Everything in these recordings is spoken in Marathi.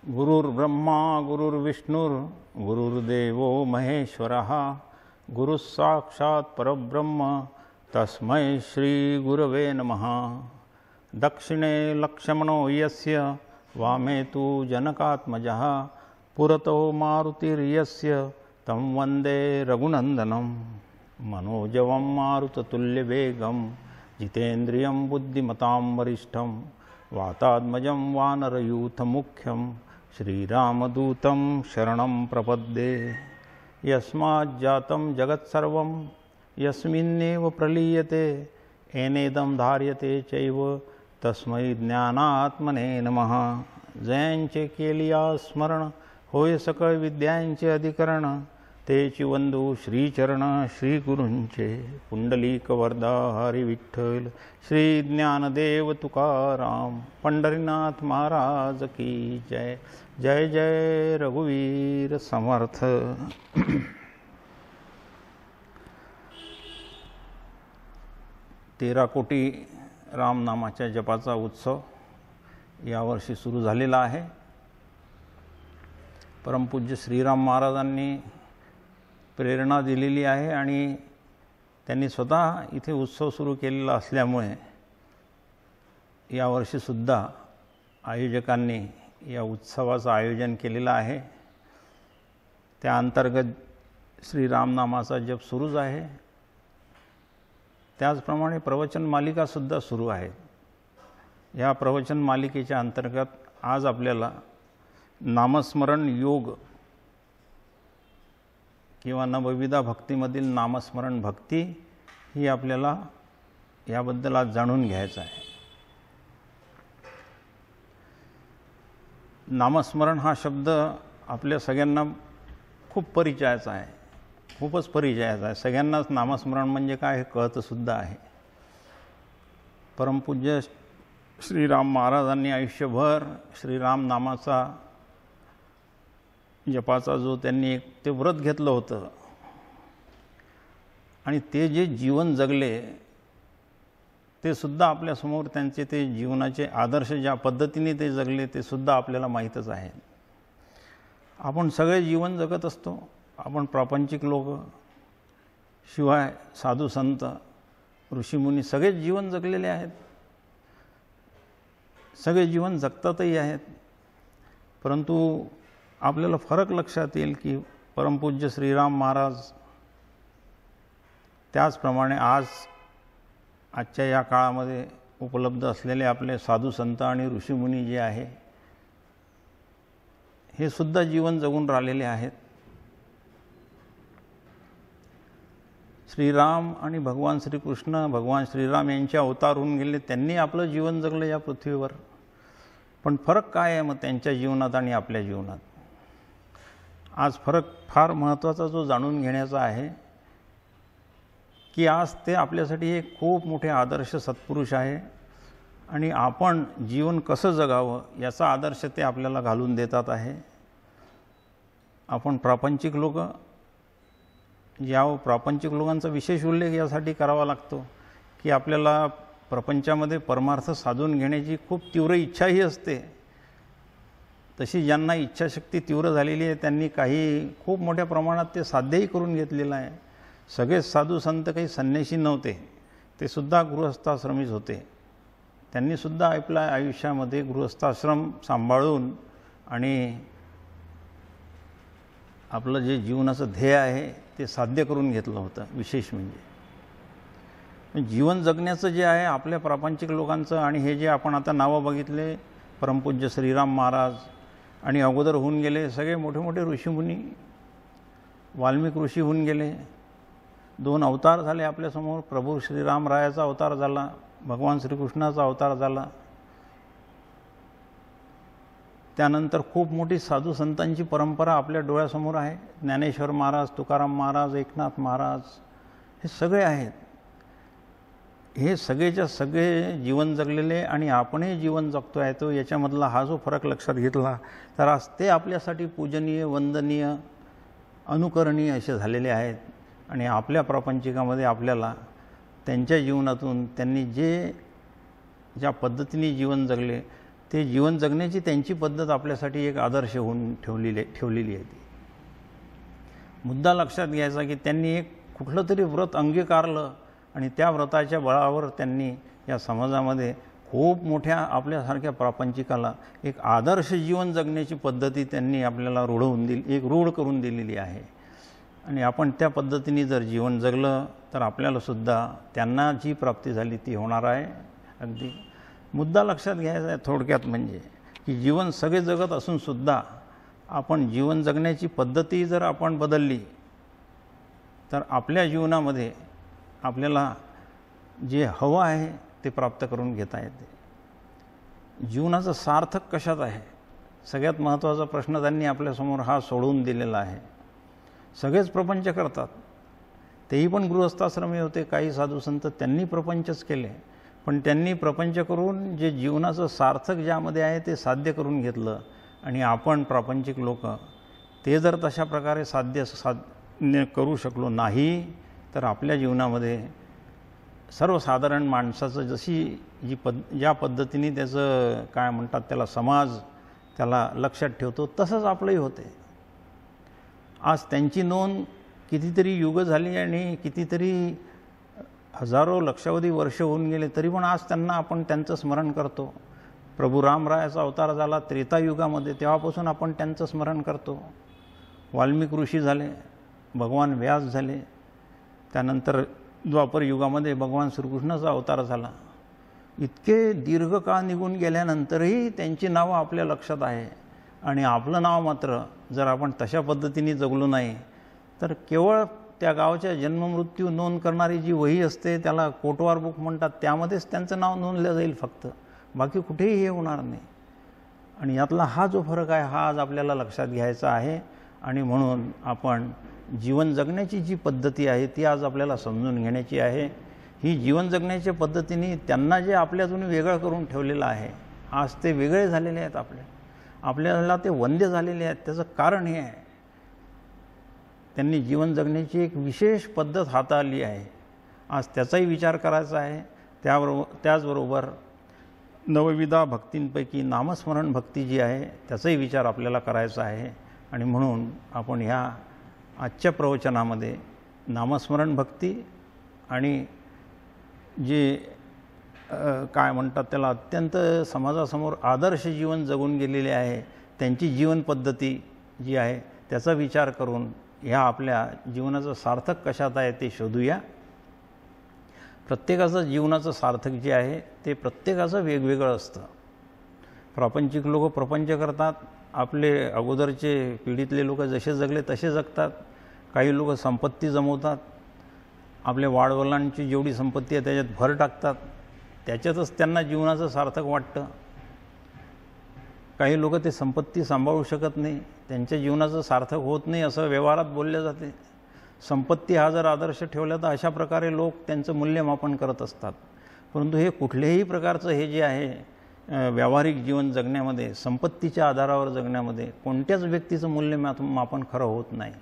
गुरुर्ब्रह्मा गुरुर्विष्णुर् गुरुर्देवो महेश्वरः गुरुः साक्षात् परब्रह्म तस्मै श्री गुरवे नमः। दक्षिणे लक्ष्मणो यस्य वामे तु जनकात्मजः पुरतो मारुतिर्यस्य तं वन्दे रघुनन्दनं। मनोजवं मारुततुल्यवेगं जितेन्द्रियं बुद्धिमतां वरिष्ठं वातात्मजं वानरयूथमुख्यं श्रीरामदूतं शरणं प्रपद्ये। यस्माज्जातं जगत्सर्वं यस्मिन्नेव प्रलीयते येनेदं धार्यते चैव तस्मै ज्ञानात्मने नमः। जयांचे केलिया स्मरण होय सकळ विद्यांचे अधिकरण तेची वंदू श्रीचरण श्री गुरूंचे। पुंडलिक वरदा हरी विठ्ठल श्री ज्ञानदेव तुकाराम पंढरीनाथ महाराज की जय। जय जय रघुवीर समर्थ। 13 कोटी रामनामाच्या जपाचा उत्सव यावर्षी सुरू झालेला आहे। परमपूज्य श्रीराम महाराजांनी प्रेरणा दिलेली आहे आणि त्यांनी स्वतः इथे उत्सव सुरू केलेला असल्यामुळे यावर्षी सुद्धा आयोजकांनी या उत्सवाचं आयोजन केलेलं आहे। त्या अंतर्गत श्रीरामनामाचा जप सुरूच आहे। त्याचप्रमाणे प्रवचन मालिका सुद्धा सुरू आहे। या प्रवचन मालिकेच्या अंतर्गत आज आपल्याला नामस्मरण योग किंवा नवविधा भक्तीमधील नामस्मरण भक्ती ही आपल्याला याबद्दल आज जाणून घ्यायचं आहे। नामस्मरण हा शब्द आपल्या सगळ्यांना खूप परिचयाचा आहे, खूपच परिचयाचा आहे। सगळ्यांनाच नामस्मरण म्हणजे काय हे कळतं सुद्धा आहे। परमपूज्य श्रीराम महाराजांनी आयुष्यभर श्रीराम नामाचा जपाचा जो त्यांनी एक ते व्रत घेतलं होतं आणि ते जे जीवन जगले ते सुद्धा आपल्यासमोर त्यांचे ते जीवनाचे आदर्श ज्या पद्धतीने ते जगले ते सुद्धा आपल्याला माहीतच आहे। आपण सगळे जीवन जगत असतो, आपण प्रापंचिक लोक शिवाय साधू संत ऋषीमुनी सगळेच जीवन जगलेले आहेत, सगळे जीवन जगतातही आहेत। परंतु आपल्याला फरक लक्षात येईल की परमपूज्य श्रीराम महाराज त्याचप्रमाणे आजच्या या काळामध्ये उपलब्ध असलेले आपले साधू संत आणि ऋषीमुनी जे आहे हे सुद्धा जीवन जगून राहिलेले आहेत। श्रीराम आणि भगवान श्रीकृष्ण भगवान श्रीराम यांचे अवतार होऊन गेले, त्यांनी आपलं जीवन जगलं या पृथ्वीवर। पण फरक काय आहे मग त्यांच्या जीवनात आणि आपल्या जीवनात? आज फरक फार महत्त्वाचा जो जाणून घेण्याचा आहे की आज ते आपल्यासाठी एक खूप मोठे आदर्श सत्पुरुष आहे आणि आपण जीवन कसं जगावं याचा आदर्श ते आपल्याला घालून देतात आहे। आपण प्रापंचिक लोक, या प्रापंचिक लोकांचा विशेष उल्लेख यासाठी करावा लागतो की आपल्याला प्रपंचामध्ये परमार्थ साधून घेण्याची खूप तीव्र इच्छाही असते। तशी ज्यांना इच्छाशक्ती तीव्र झालेली आहे त्यांनी काही खूप मोठ्या प्रमाणात ते साध्यही करून घेतलेलं आहे। सगळेच साधू संत काही संन्यासी नव्हते, ते सुद्धा गृहस्थाश्रमीच होते। त्यांनी सुद्धा आपल्या आयुष्यामध्ये गृहस्थाश्रम सांभाळून आणि आपलं जे जीवनाचं ध्येय आहे ते साध्य करून घेतलं होतं। विशेष म्हणजे जीवन जगण्याचं जे आहे आपल्या प्रापंचिक लोकांचं आणि हे जे आपण आता नावं बघितले परमपूज्य श्रीराम महाराज आणि अगोदर होऊन गेले सगळे मोठे मोठे ऋषीमुनी, वाल्मिक ऋषी होऊन गेले, 2 अवतार झाले आपल्यासमोर, प्रभू श्रीरामरायाचा अवतार झाला, भगवान श्रीकृष्णाचा अवतार झाला। त्यानंतर खूप मोठी साधू संतांची परंपरा आपल्या डोळ्यासमोर आहे। ज्ञानेश्वर महाराज, तुकाराम महाराज, एकनाथ महाराज हे सगळे आहेत। हे सगळेच्या सगळे जीवन जगलेले आणि आपणही जीवन जगतो आहे तो याच्यामधला हा जो फरक लक्षात घेतला तर आज ते आपल्यासाठी पूजनीय, वंदनीय, अनुकरणीय असे झालेले आहेत। आणि आपल्या प्रापंचिकामध्ये आपल्याला त्यांच्या जीवनातून त्यांनी ज्या पद्धतीने जीवन जगले ते जीवन जगण्याची त्यांची पद्धत आपल्यासाठी एक आदर्श होऊन ठेवलेली आहे. ती मुद्दा लक्षात घ्यायचा की त्यांनी एक कुठलं तरी व्रत अंगीकारलं आणि त्या व्रताच्या बळावर त्यांनी या समाजामध्ये खूप मोठ्या आपल्यासारख्या प्रापंचिकाला एक आदर्श जीवन जगण्याची पद्धती त्यांनी आपल्याला रूढ करून दिलेली आहे. आणि आपण त्या पद्धतीने जर जीवन जगलं तर आपल्यालासुद्धा त्यांना जी प्राप्ती झाली ती होणार आहे. अगदी मुद्दा लक्षात घ्यायचा आहे थोडक्यात म्हणजे की जीवन सगळे जगत असूनसुद्धा आपण जीवन जगण्याची पद्धती जर आपण बदलली तर आपल्या जीवनामध्ये आपल्याला जे हवं आहे ते प्राप्त करून घेता येते. जीवनाचं सार्थक कशात आहे, सगळ्यात महत्त्वाचा प्रश्न त्यांनी आपल्यासमोर हा सोडवून दिलेला आहे. सगळेच प्रपंच करतात, तेही पण गृहस्थाश्रमी होते, काही साधू संत त्यांनी प्रपंचच केले, पण त्यांनी प्रपंच करून जे जीवनाचं सार्थक ज्यामध्ये आहे ते साध्य करून घेतलं. आणि आपण प्रापंचिक लोक ते जर तशा प्रकारे साध्य करू शकलो नाही तर आपल्या जीवनामध्ये सर्वसाधारण माणसाचं ज्या पद्धतीने त्याचं काय म्हणतात त्याला समाज त्याला लक्षात ठेवतो तसंच आपलंही होते. आज त्यांची नोंद कितीतरी युग झाली आणि कितीतरी हजारो लक्षावधी वर्ष होऊन गेले तरी पण आज त्यांना आपण त्यांचं स्मरण करतो. प्रभू रामरायाचा अवतार झाला त्रेतायुगामध्ये, तेव्हापासून आपण त्यांचं स्मरण करतो. वाल्मिक ऋषी झाले, भगवान व्यास झाले, त्यानंतर द्वापर युगामध्ये भगवान श्रीकृष्णाचा अवतार झाला. इतके दीर्घकाळ निघून गेल्यानंतरही त्यांची नावं आपल्या लक्षात आहे. आणि आपलं नाव मात्र जर आपण तशा पद्धतीने जगलो नाही तर केवळ त्या गावाच्या जन्ममृत्यू नोंद करणारी जी वही असते त्याला कोटवार बुक म्हणतात, त्यामध्येच त्यांचं नाव नोंदलं जाईल फक्त, बाकी कुठेही हे होणार नाही. आणि यातला हा जो फरक आहे हा आज आपल्याला लक्षात घ्यायचा आहे. आणि म्हणून आपण जीवन जगण्याची जी पद्धती आहे ती आज आपल्याला समजून घेण्याची आहे. ही जीवन जगण्याच्या पद्धतीने त्यांना जे आपल्यातून वेगळं करून ठेवलेलं आहे, आज ते वेगळे झालेले आहेत, आपल्याला ते वंद्य झालेले आहेत. त्याचं कारण हे आहे, त्यांनी जीवन जगण्याची एक विशेष पद्धत हाताळली आहे. आज त्याचाही विचार करायचा आहे. त्याचबरोबर नवविधा भक्तींपैकी नामस्मरण भक्ती जी आहे त्याचाही विचार आपल्याला करायचा आहे. आणि म्हणून आपण ह्या आजच्या प्रवचनामध्ये नामस्मरण भक्ती आणि जे काय म्हणतात त्याला अत्यंत समाजासमोर आदर्श जीवन जगून गेलेले आहे त्यांची जीवन पद्धती जी आहे त्याचा विचार करून ह्या आपल्या जीवनाचं सार्थक कशात आहे ते शोधूया. प्रत्येकाचं जीवनाचं सार्थक जे आहे ते प्रत्येकाचं वेगवेगळं असतं. प्रापंचिक लोक प्रपंच करतात, आपले अगोदरचे पिढीतले लोक जसे जगले तसे जगतात. काही लोक संपत्ती जमवतात, आपल्या वाडवडिलांची जेवढी संपत्ती आहे त्याच्यात भर टाकतात, त्याच्यातच त्यांना जीवनाचं सार्थक वाटतं. काही लोक ते संपत्ती सांभाळू शकत नाही, त्यांच्या जीवनाचं सार्थक होत नाही असं व्यवहारात बोलले जाते. संपत्ती हा जर आदर्श ठेवला तर अशा प्रकारे लोक त्यांचं मूल्यमापन करत असतात. परंतु हे कुठल्याही प्रकारचं हे जे आहे व्यावहारिक जीवन जगण्यामध्ये संपत्तीच्या आधारावर जगण्यामध्ये कोणत्याच व्यक्तीचं मूल्यमापन खरं होत नाही.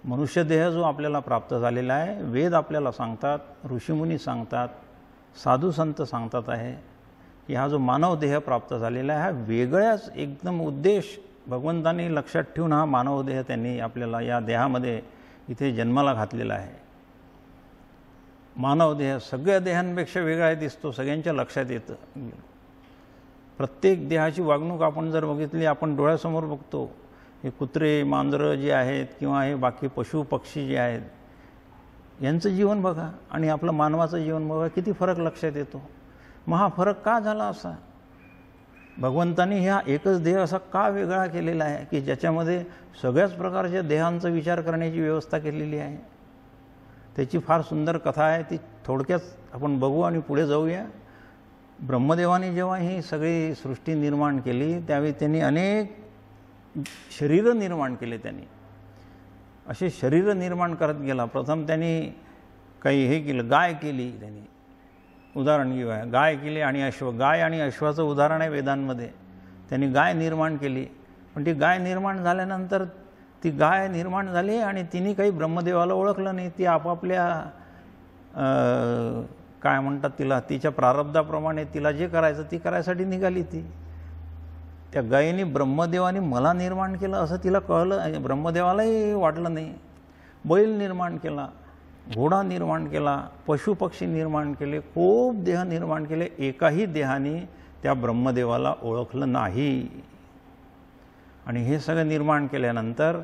मनुष्यदेह जो आपल्याला प्राप्त झालेला आहे, वेद आपल्याला सांगतात, ऋषीमुनी सांगतात, साधू संत सांगतात आहे की हा जो मानव देह प्राप्त झालेला आहे हा वेगळ्याच एकदम उद्देश भगवंतांनी लक्षात ठेवून हा मानव देह त्यांनी आपल्याला या देहामध्ये इथे जन्माला घातलेला आहे. मानव देह सगळ्या देहांपेक्षा वेगळा दिसतो, सगळ्यांच्या लक्षात येतं. प्रत्येक देहाची वागणूक आपण जर बघितली, आपण डोळ्यासमोर बघतो, हे कुत्रे मांजरं जे आहेत किंवा हे बाकी पशु पक्षी जे आहेत यांचं जीवन बघा आणि आपलं मानवाचं जीवन बघा, किती फरक लक्षात येतो. मग हा फरक का झाला असा? भगवंतांनी ह्या एकच देह असा का वेगळा केलेला आहे की ज्याच्यामध्ये सगळ्याच प्रकारच्या देहांचा विचार करण्याची व्यवस्था केलेली आहे. त्याची फार सुंदर कथा आहे, ती थोडक्यात आपण बघू आणि पुढे जाऊया. ब्रह्मदेवाने जेव्हा ही सगळी सृष्टी निर्माण केली त्यावेळी त्यांनी अनेक शरीरं निर्माण केले. त्यांनी असे शरीरं निर्माण करत गेला. प्रथम त्यांनी काही हे केलं, गाय केली. त्यांनी उदाहरण घेऊया, गाय केली आणि अश्व. गाय आणि अश्वाचं उदाहरण आहे वेदांमध्ये. त्यांनी गाय निर्माण केली, पण ती गाय निर्माण झाल्यानंतर ती गाय निर्माण झाली आणि तिने काही ब्रह्मदेवाला ओळखलं नाही. ती आपापल्या काय म्हणतात तिला, तिच्या प्रारब्धाप्रमाणे तिला जे करायचं ती करायसाठी निघाली. ती त्या गायीने ब्रह्मदेवाने मला निर्माण केलं असं तिला कळलं, ब्रह्मदेवालाही वाटलं नाही. बैल निर्माण केला, घोडा निर्माण केला, पशुपक्षी निर्माण केले, खूप देह निर्माण केले, एकाही देहाने त्या ब्रह्मदेवाला ओळखलं नाही. आणि हे सगळं निर्माण केल्यानंतर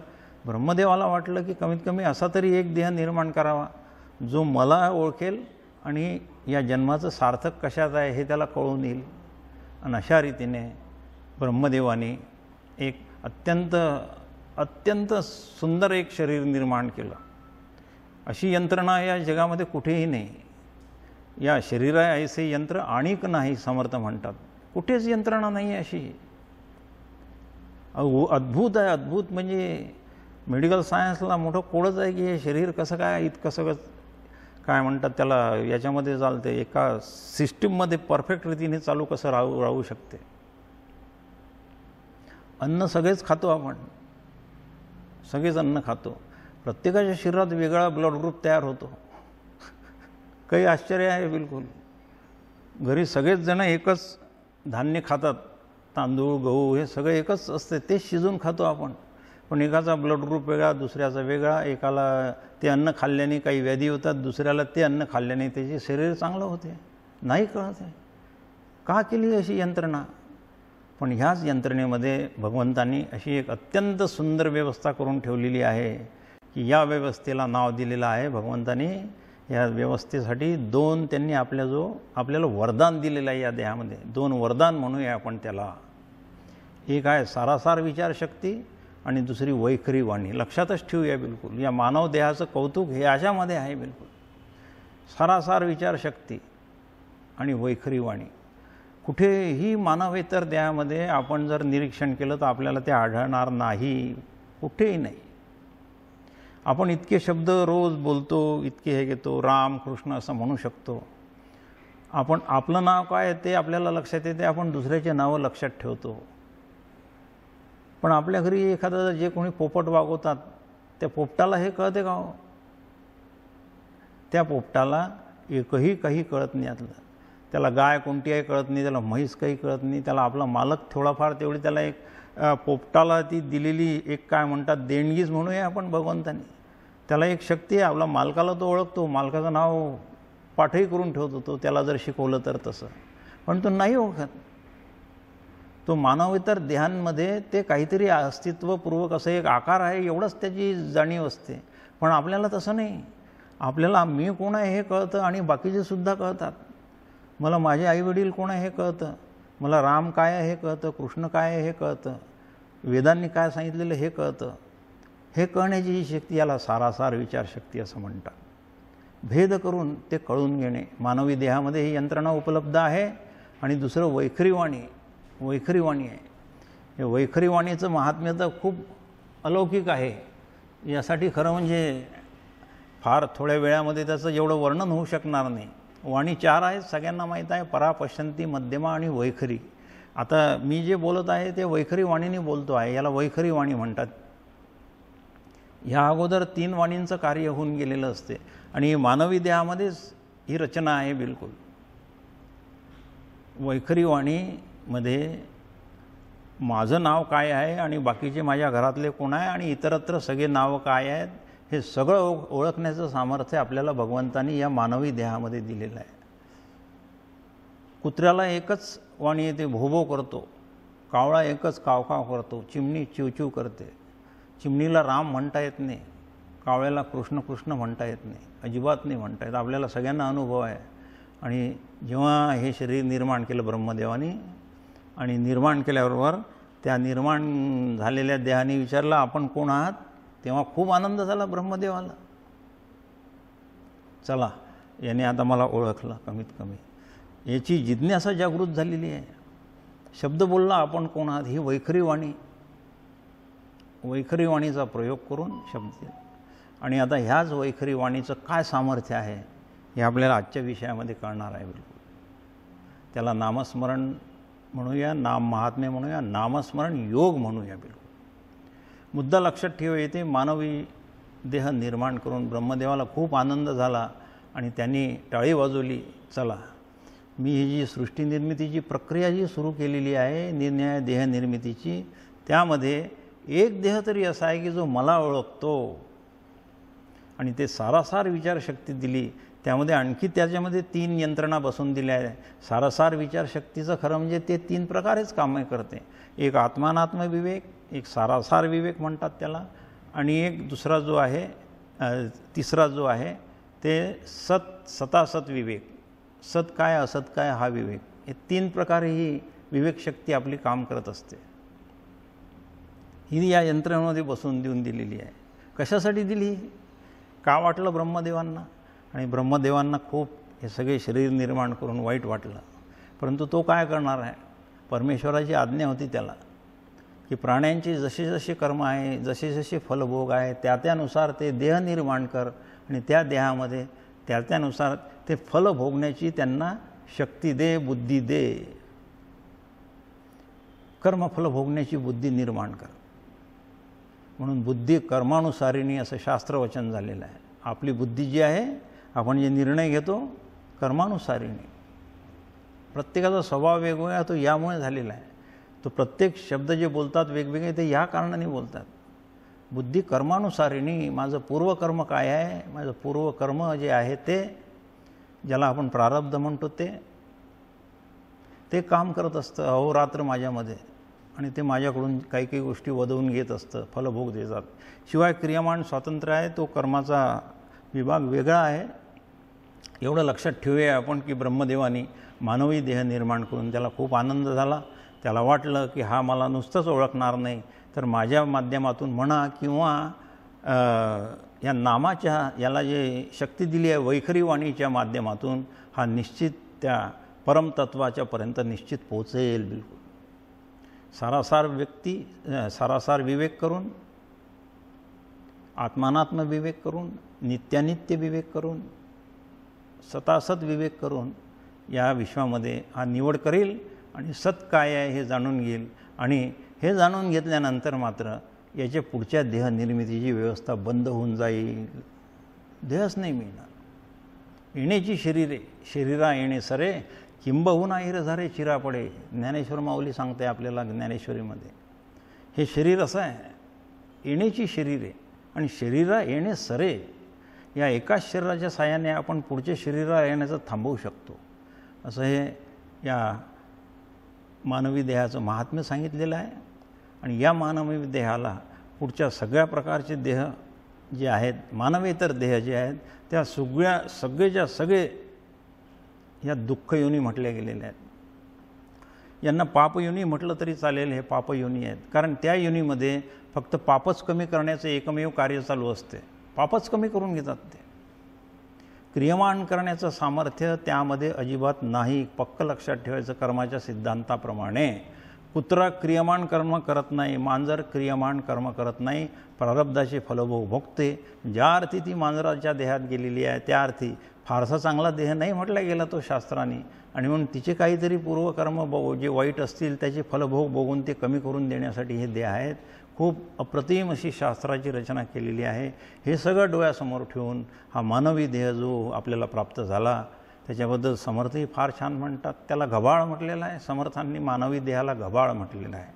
ब्रह्मदेवाला वाटलं की कमीत कमी असा तरी एक देह निर्माण करावा जो मला ओळखेल आणि या जन्माचं सार्थक कशात आहे हे त्याला कळून येईल. आणि अशा रीतीने ब्रह्मदेवाने एक अत्यंत सुंदर एक शरीर निर्माण केलं. अशी यंत्रणा या जगामध्ये कुठेही नाही. या शरीरा ऐसे यंत्र आणिक नाही समर्थ म्हणतात. कुठेच यंत्रणा नाही अशी. अद्भुत आहे. अद्भुत म्हणजे मेडिकल सायन्सला मोठं कोडच आहे की हे शरीर कसं काय इतकं सगळं काय म्हणतात त्याला याच्यामध्ये चालते, एका सिस्टीममध्ये परफेक्ट रीतीने चालू कसं राहू शकते. अन्न सगळेच खातो आपण, सगळेच अन्न खातो. प्रत्येकाच्या शरीरात वेगळा ब्लड ग्रुप तयार होतो. काही आश्चर्य आहे बिलकुल. घरी सगळेच जण एकच धान्य खातात, तांदूळ गहू हे सगळे एकच असते, ते शिजून खातो आपण. पण एकाचा ब्लड ग्रुप वेगळा, दुसऱ्याचा वेगळा. एकाला ते अन्न खाल्ल्याने काही व्याधी होतात, दुसऱ्याला ते अन्न खाल्ल्याने त्याचे शरीर चांगलं होते. नाही कळत आहे का केली अशी यंत्रणा. पण ह्याच यंत्रणेमध्ये भगवंतांनी अशी एक अत्यंत सुंदर व्यवस्था करून ठेवलेली आहे की या व्यवस्थेला नाव दिलेलं आहे भगवंतांनी. या व्यवस्थेसाठी त्यांनी आपल्याला वरदान दिलेलं आहे या देहामध्ये. 2 वरदान म्हणूया आपण त्याला. एक आहे सारासार विचारशक्ती आणि दुसरी वैखरी वाणी. लक्षातच ठेवूया बिलकुल. या मानव देहाचं कौतुक हे अशामध्ये आहे बिलकुल. सारासार विचारशक्ती आणि वैखरी वाणी. कुठेही मानवेतर देहामध्ये आपण जर निरीक्षण केलं तर आपल्याला ते आढळणार नाही, कुठेही नाही. आपण इतके शब्द रोज बोलतो, इतके हे घेतो, राम कृष्ण असं म्हणू शकतो. आपण आपलं नाव काय ते आपल्याला लक्षात येते, आपण दुसऱ्याचे नावं लक्षात ठेवतो. पण आपल्या घरी एखादं जे कोणी पोपट वागवतात त्या पोपटाला हे कळते का हो? त्या पोपटाला एकही काही कळत नाही यातलं. त्याला गाय कोणती आहे कळत नाही, त्याला म्हैस काही कळत नाही. त्याला आपला मालक थोडाफार तेवढी त्याला एक पोपटाला ती दिलेली एक काय म्हणतात देणगीच म्हणूया आपण भगवंतांनी. त्याला एक शक्ती आहे. आपला मालकाला तो ओळखतो, मालकाचं नाव पाठही करून ठेवतो तो, त्याला जर शिकवलं तर तसं. पण तो नाही ओळखत. तो मानवेतर देहांमध्ये ते काहीतरी अस्तित्वपूर्वक असं एक आकार आहे एवढंच त्याची जाणीव असते. पण आपल्याला तसं नाही. आपल्याला मी कोण आहे हे कळतं आणि बाकीचे सुद्धा कळतात. मला माझे आईवडील कोण आहे हे कळतं, मला राम काय आहे हे कळतं, कृष्ण काय आहे हे कळतं, वेदांनी काय सांगितलेलं हे कळतं. हे कळण्याची जी शक्ती याला सारासार विचारशक्ती असं म्हणतात. भेद करून ते कळून घेणे. मानवी देहामध्ये ही यंत्रणा उपलब्ध आहे. आणि दुसरं वैखरी वाणी आहे. हे वैखरी वाणीचं महात्म्य तर खूप अलौकिक आहे. यासाठी खरं म्हणजे फार थोड्या वेळामध्ये त्याचं एवढं वर्णन होऊ शकणार नाही. वाणी 4 आहेत, सगळ्यांना माहीत आहे, परा, पश्यंती, मध्यमा आणि वैखरी. आता मी जे बोलत आहे ते वैखरी वाणीने बोलतो आहे, याला वैखरी वाणी म्हणतात. ह्या अगोदर 3 वाणींचं कार्य होऊन गेलेलं असते आणि मानवी देहामध्येच ही रचना आहे बिलकुल. वैखरी वाणीमध्ये माझं नाव काय आहे आणि बाकीचे माझ्या घरातले कोण आहे आणि इतरत्र सगळे नावं काय आहेत हे सगळं ओळखण्याचं सामर्थ्य आपल्याला भगवंतांनी या मानवी देहामध्ये दिलेलं आहे. कुत्र्याला एकच वाणी येते, भोभो करतो. कावळा एकच कावकाव करतो. चिमणी चिवचिव करते. चिमणीला राम म्हणता येत नाही, कावळ्याला कृष्ण कृष्ण म्हणता येत नाही, अजिबात नाही म्हणता येत. आपल्याला सगळ्यांना अनुभव आहे. आणि जेव्हा हे शरीर निर्माण केलं ब्रह्मदेवानी आणि निर्माण केल्याबरोबर त्या निर्माण झालेल्या देहाने विचारलं आपण कोण आहात, तेव्हा खूप आनंद झाला ब्रह्मदेवाला. चला याने आता मला ओळखलं कमीत कमी. याची जिज्ञासा जागृत झालेली आहे. शब्द बोलला आपण कोण आहात, ही वैखरी वाणीचा प्रयोग करून शब्द. आणि आता ह्याच वैखरी वाणीचं काय सामर्थ्य आहे हे आपल्याला आजच्या विषयामध्ये कळणार आहे बिलकुल. त्याला नामस्मरण म्हणूया, नाम महात्म्य म्हणूया, नामस्मरण योग म्हणूया बिलकुल. मुद्दा लक्षात ठेवा, येथे मानवी देह निर्माण करून ब्रह्मदेवाला खूप आनंद झाला आणि त्यांनी टाळी वाजवली. चला मी ही जी सृष्टी निर्मितीची प्रक्रिया जी सुरू केलेली आहे निरनिराळ्या देह निर्मितीची, त्यामध्ये एक देह तरी असा आहे की जो मला ओळखतो आणि ते सारासार विचारशक्ती दिली. त्यामध्ये आणखी त्याच्यामध्ये 3 यंत्रणा बसवून दिल्या आहे. सारासार विचारशक्तीचं खरं म्हणजे ते 3 प्रकारेच कामे करते. एक आत्मानात्म विवेक, एक सारासार विवेक म्हणतात त्याला, आणि एक दुसरा जो आहे तिसरा जो आहे ते सतासत विवेक. सत काय असत काय हा विवेक. हे 3 प्रकारे ही विवेकशक्ती आपली काम करत असते. ही या यंत्रणेमध्ये बसवून देऊन दिलेली आहे. कशासाठी दिली? का वाटलं ब्रह्मदेवांना? आणि ब्रह्मदेवांना खूप हे सगळे शरीर निर्माण करून वाईट वाटलं. परंतु तो काय करणार आहे? परमेश्वराची आज्ञा होती त्याला की प्राण्यांचे जसे जसे कर्म आहे, जसे जसे फलभोग आहे, त्यानुसार ते देह निर्माण कर आणि त्या देहामध्ये त्यानुसार ते फल भोगण्याची त्यांना शक्ती दे, बुद्धी दे. कर्मफल भोगण्याची बुद्धी निर्माण कर. म्हणून बुद्धी कर्मानुसारिणी असं शास्त्रवचन झालेलं आहे. आपली बुद्धी जी आहे, आपण जे निर्णय घेतो कर्मानुसारिणी. प्रत्येकाचा स्वभाव वेगवेगळा तो यामुळे झालेला आहे. तो प्रत्येक शब्द जे बोलतात वेगवेगळे ते या कारणाने बोलतात. बुद्धी कर्मानुसारिणी. माझं पूर्वकर्म काय आहे, माझं पूर्वकर्म जे आहे ते ज्याला आपण प्रारब्ध म्हणतो ते काम करत असतं अहोरात्र माझ्यामध्ये, आणि ते माझ्याकडून काही काही गोष्टी वदवून घेत असतं, फलभोग देतात. शिवाय क्रियामान स्वातंत्र्य आहे, तो कर्माचा विभाग वेगळा आहे. एवढं लक्षात ठेवूया आपण की ब्रह्मदेवानी मानवी देह निर्माण करून त्याला खूप आनंद झाला. त्याला वाटलं की हा मला नुसतंच ओळखणार नाही, तर माझ्या माध्यमातून म्हणा किंवा या नामाच्या याला जे शक्ती दिली आहे वैखरी वाणीच्या माध्यमातून हा निश्चित त्या परमतत्वाच्यापर्यंत निश्चित पोचेल. बिलकुल सारासार विवेक करून, आत्मानात्म विवेक करून, नित्यानित्य विवेक करून, सतासत विवेक करून या विश्वामध्ये हा निवड करेल आणि सत काय आहे हे जाणून घेईल. आणि हे जाणून घेतल्यानंतर मात्र याच्या पुढच्या देह निर्मितीची व्यवस्था बंद होऊन जाईल. देहच नाही मिळणार. येण्याची शरीरे, शरीरा येणे सरे, किंबहुना हिरझारे चिरा पडे. ज्ञानेश्वर माऊली सांगते आपल्याला ज्ञानेश्वरीमध्ये. हे शरीर असं आहे, येण्याची शरीरे आणि शरीरा येणे सरे. या एकाच शरीराच्या साहाय्याने आपण पुढच्या शरीरा येण्याचं थांबवू शकतो. असं हे या मानवी देहाचं महात्म्य सांगितलेलं आहे. आणि या मानवी देहाला पुढच्या सगळ्या प्रकारचे देह जे आहेत, मानवेतर देह जे आहेत, त्या सगळेच्या सगळे या दुःखयोनी म्हटल्या गेलेल्या आहेत. यांना पापयोनी म्हटलं तरी चालेल. हे पापयोनी आहेत, कारण त्या योनीमध्ये फक्त पापच कमी करण्याचं एकमेव कार्य चालू असते. पापच कमी करून घेतात ते. क्रियमान करण्याचं सामर्थ्य त्यामध्ये अजिबात नाही. पक्क लक्षात ठेवायचं. कर्माच्या सिद्धांताप्रमाणे कुत्रा क्रियमान कर्म करत नाही, मांजर क्रियमान कर्म करत नाही, प्रारब्धाचे फलभोग भोगते. ज्या अर्थी ती मांजराच्या देहात गेलेली आहे त्या अर्थी फारसा चांगला देह नाही म्हटला गेला तो शास्त्राने. आणि म्हणून तिचे काहीतरी पूर्वकर्म जे वाईट असतील त्याचे फलभोग बघून ते कमी करून देण्यासाठी हे देह आहेत. खूप अप्रतिम अशी शास्त्राची रचना केलेली आहे. हे सगळं डोळ्यासमोर ठेवून हा मानवी देह जो आपल्याला प्राप्त झाला त्याच्याबद्दल समर्थही फार छान म्हणतात. त्याला घबाळ म्हटलेलं आहे. समर्थांनी मानवी देहाला घबाळ म्हटलेलं आहे.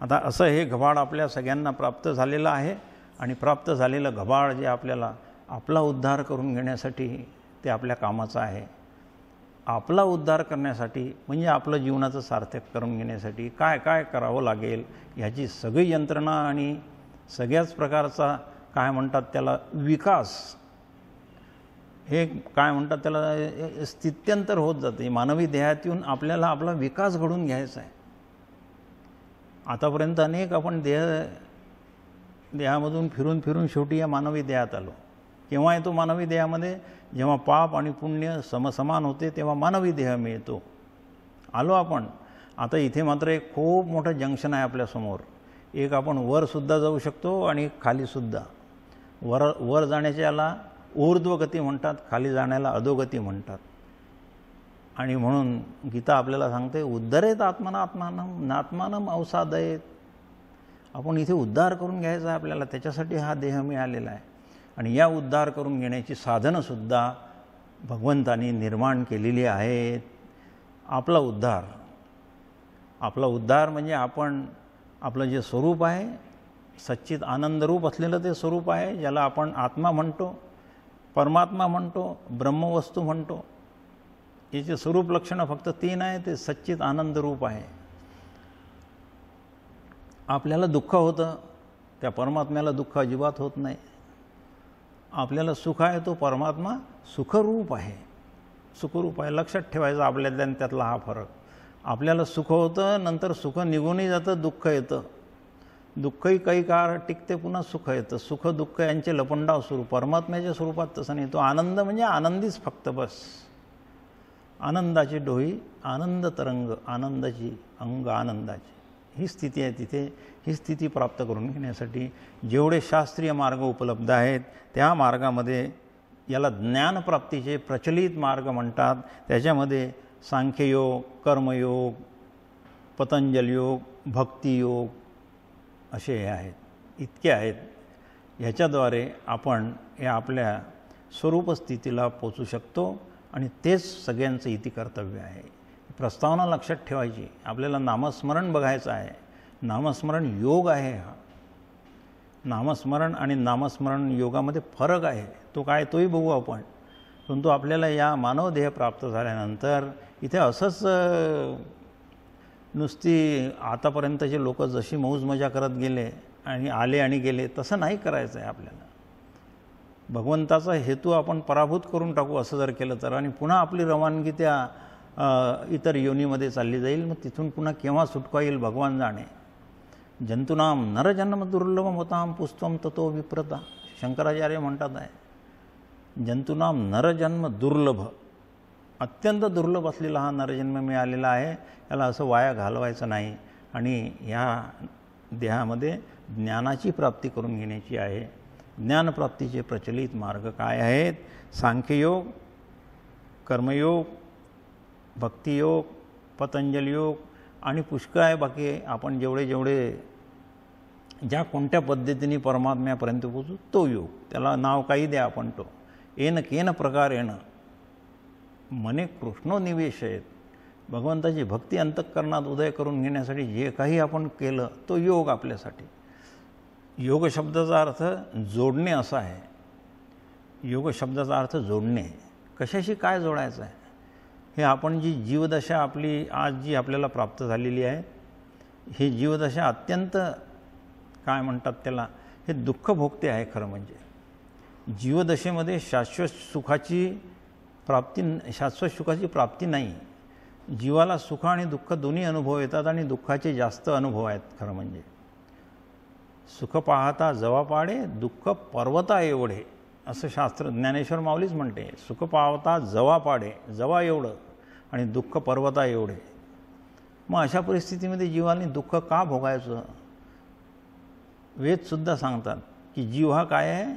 आता असं हे घबाळ आपल्या सगळ्यांना प्राप्त झालेलं आहे. आणि प्राप्त झालेलं घबाळ जे आपल्याला आपला उद्धार करून घेण्यासाठी ते आपल्या कामाचं आहे. आपला उद्धार करण्यासाठी म्हणजे आपलं जीवनाचं सार्थक करून घेण्यासाठी काय काय करावं लागेल ह्याची सगळी यंत्रणा आणि सगळ्याच प्रकारचा काय म्हणतात त्याला विकास, हे काय म्हणतात त्याला स्थित्यंतर होत जाते. मानवी देहात येऊन आपल्याला आपला विकास घडून घ्यायचा आहे. आतापर्यंत अनेक आपण देहामधून फिरून फिरून शेवटी या मानवी देहात आलो. केव्हा येतो मानवी देहामध्ये? जेव्हा पाप आणि पुण्य समसमान होते तेव्हा मानवी देह मिळतो. आलो आपण. आता इथे मात्र एक खूप मोठं जंक्शन आहे आपल्यासमोर. एक आपण वरसुद्धा जाऊ शकतो आणि खालीसुद्धा. वर जाण्याच्याला ऊर्ध्वगती म्हणतात, खाली जाण्याला अधोगती म्हणतात. आणि म्हणून गीता आपल्याला सांगते उद्धरेत आत्मानम अवसादयेत. आपण इथे उद्धार करून घ्यायचा आहे आपल्याला. त्याच्यासाठी हा देह मिळालेला आहे. आणि या उद्धार करून घेण्याची साधनंसुद्धा भगवंतांनी निर्माण केलेली आहेत. आपला उद्धार. आपला उद्धार म्हणजे आपण आपलं जे स्वरूप आहे, सच्चित आनंदरूप असलेलं ते स्वरूप आहे, ज्याला आपण आत्मा म्हणतो, परमात्मा म्हणतो, ब्रह्मवस्तू म्हणतो. याचे स्वरूप लक्षणं फक्त 3 आहे. ते सच्चित आनंदरूप आहे. आपल्याला दुःख होतं, त्या परमात्म्याला दुःख अजिबात होत नाही. आपल्याला सुख आहे, तो परमात्मा सुखरूप आहे, सुखरूप आहे. लक्षात ठेवायचं आपल्यातल्या त्यातला हा फरक. आपल्याला सुख होतं, नंतर सुख निघूनही जातं, दुःख येतं. दुःखही काही काळ टिकते, पुन्हा सुख येतं. सुख दुःख यांचे लपंडाव सुरू. परमात्म्याच्या स्वरूपात तसं नाही. तो आनंद म्हणजे आनंदीच फक्त, बस. आनंदाची डोही, आनंद तरंग, आनंदाची अंग, आनंदाची ही स्थिती आहे तिथे. ही स्थिती प्राप्त करून घेण्यासाठी जेवढे शास्त्रीय मार्ग उपलब्ध आहेत, त्या मार्गामध्ये याला ज्ञानप्राप्तीचे प्रचलित मार्ग म्हणतात. त्याच्यामध्ये सांख्ययोग, कर्मयोग, पतंजल योग, भक्तियोग असे हे आहेत, इतके आहेत. ह्याच्याद्वारे आपण या आपल्या स्वरूपस्थितीला पोचू शकतो आणि तेच सगळ्यांचं इति कर्तव्य आहे. प्रस्तावना लक्षात ठेवायची. आपल्याला नामस्मरण बघायचं आहे. नामस्मरण योग आहे. हा नामस्मरण आणि नामस्मरण योगामध्ये फरक आहे. तो काय तोही बघू आपण. परंतु आपल्याला या मानव देह प्राप्त झाल्यानंतर इथे असंच नुसती आतापर्यंतचे लोक जशी मौज मजा करत गेले आणि आले आणि गेले, तसं नाही करायचं आहे आपल्याला. भगवंताचा हेतू आपण पराभूत करून टाकू असं जर केलं तर, आणि पुन्हा आपली रवानगी त्या इतर योनीमध्ये चालली जाईल. मग तिथून पुन्हा केव्हा सुटका येईल भगवान जाणे. जंतुनाम नरजन्म दुर्लभम होताम पुस्तम ततो विप्रता. शंकराचार्य म्हणतात आहे, जंतुनाम नरजन्म दुर्लभ, अत्यंत दुर्लभ असलेला हा नरजन्म मिळालेला आहे. याला असं वाया घालवायचं नाही. आणि ह्या देहामध्ये ज्ञानाची प्राप्ती करून घेण्याची आहे. ज्ञानप्राप्तीचे प्रचलित मार्ग काय आहेत? सांख्ययोग, कर्मयोग, भक्तियोग, पतंजल योग आणि पुष्कळ आहे बाकी. आपण जेवढे ज्या कोणत्या पद्धतीने परमात्म्यापर्यंत पोचू तो योग. त्याला नाव काही द्या आपण. तो येन केन प्रकारेण मने कृष्णोनिवेश आहेत. भगवंताची भक्ती अंतःकरणात उदय करून घेण्यासाठी जे काही आपण केलं तो योग आपल्यासाठी. योग शब्दाचा अर्थ जोडणे असा आहे. योग शब्दाचा अर्थ जोडणे. कशाशी काय जोडायचं आहे? हे आपण जी जीवदशा आपली आज जी आपल्याला प्राप्त झालेली आहे, ही जीवदशा अत्यंत काय म्हणतात त्याला, हे दुःख भोगते आहे. खरं म्हणजे जीवदशेमध्ये शाश्वत सुखाची प्राप्ती नाही. जीवाला सुख आणि दुःख दोन्ही अनुभव येतात आणि दुःखाचे जास्त अनुभव आहेत. खरं म्हणजे सुख पाहता जवा पाडे, दुःख पर्वता एवढे, असं शास्त्र ज्ञानेश्वर माऊलीच म्हणते. सुख पाहता जवा पाडे, जवा एवढं, आणि दुःख पर्वता एवढे. मग अशा परिस्थितीमध्ये जीवाने दुःख का भोगायचं? वेदसुद्धा सांगतात की जीव हा काय आहे.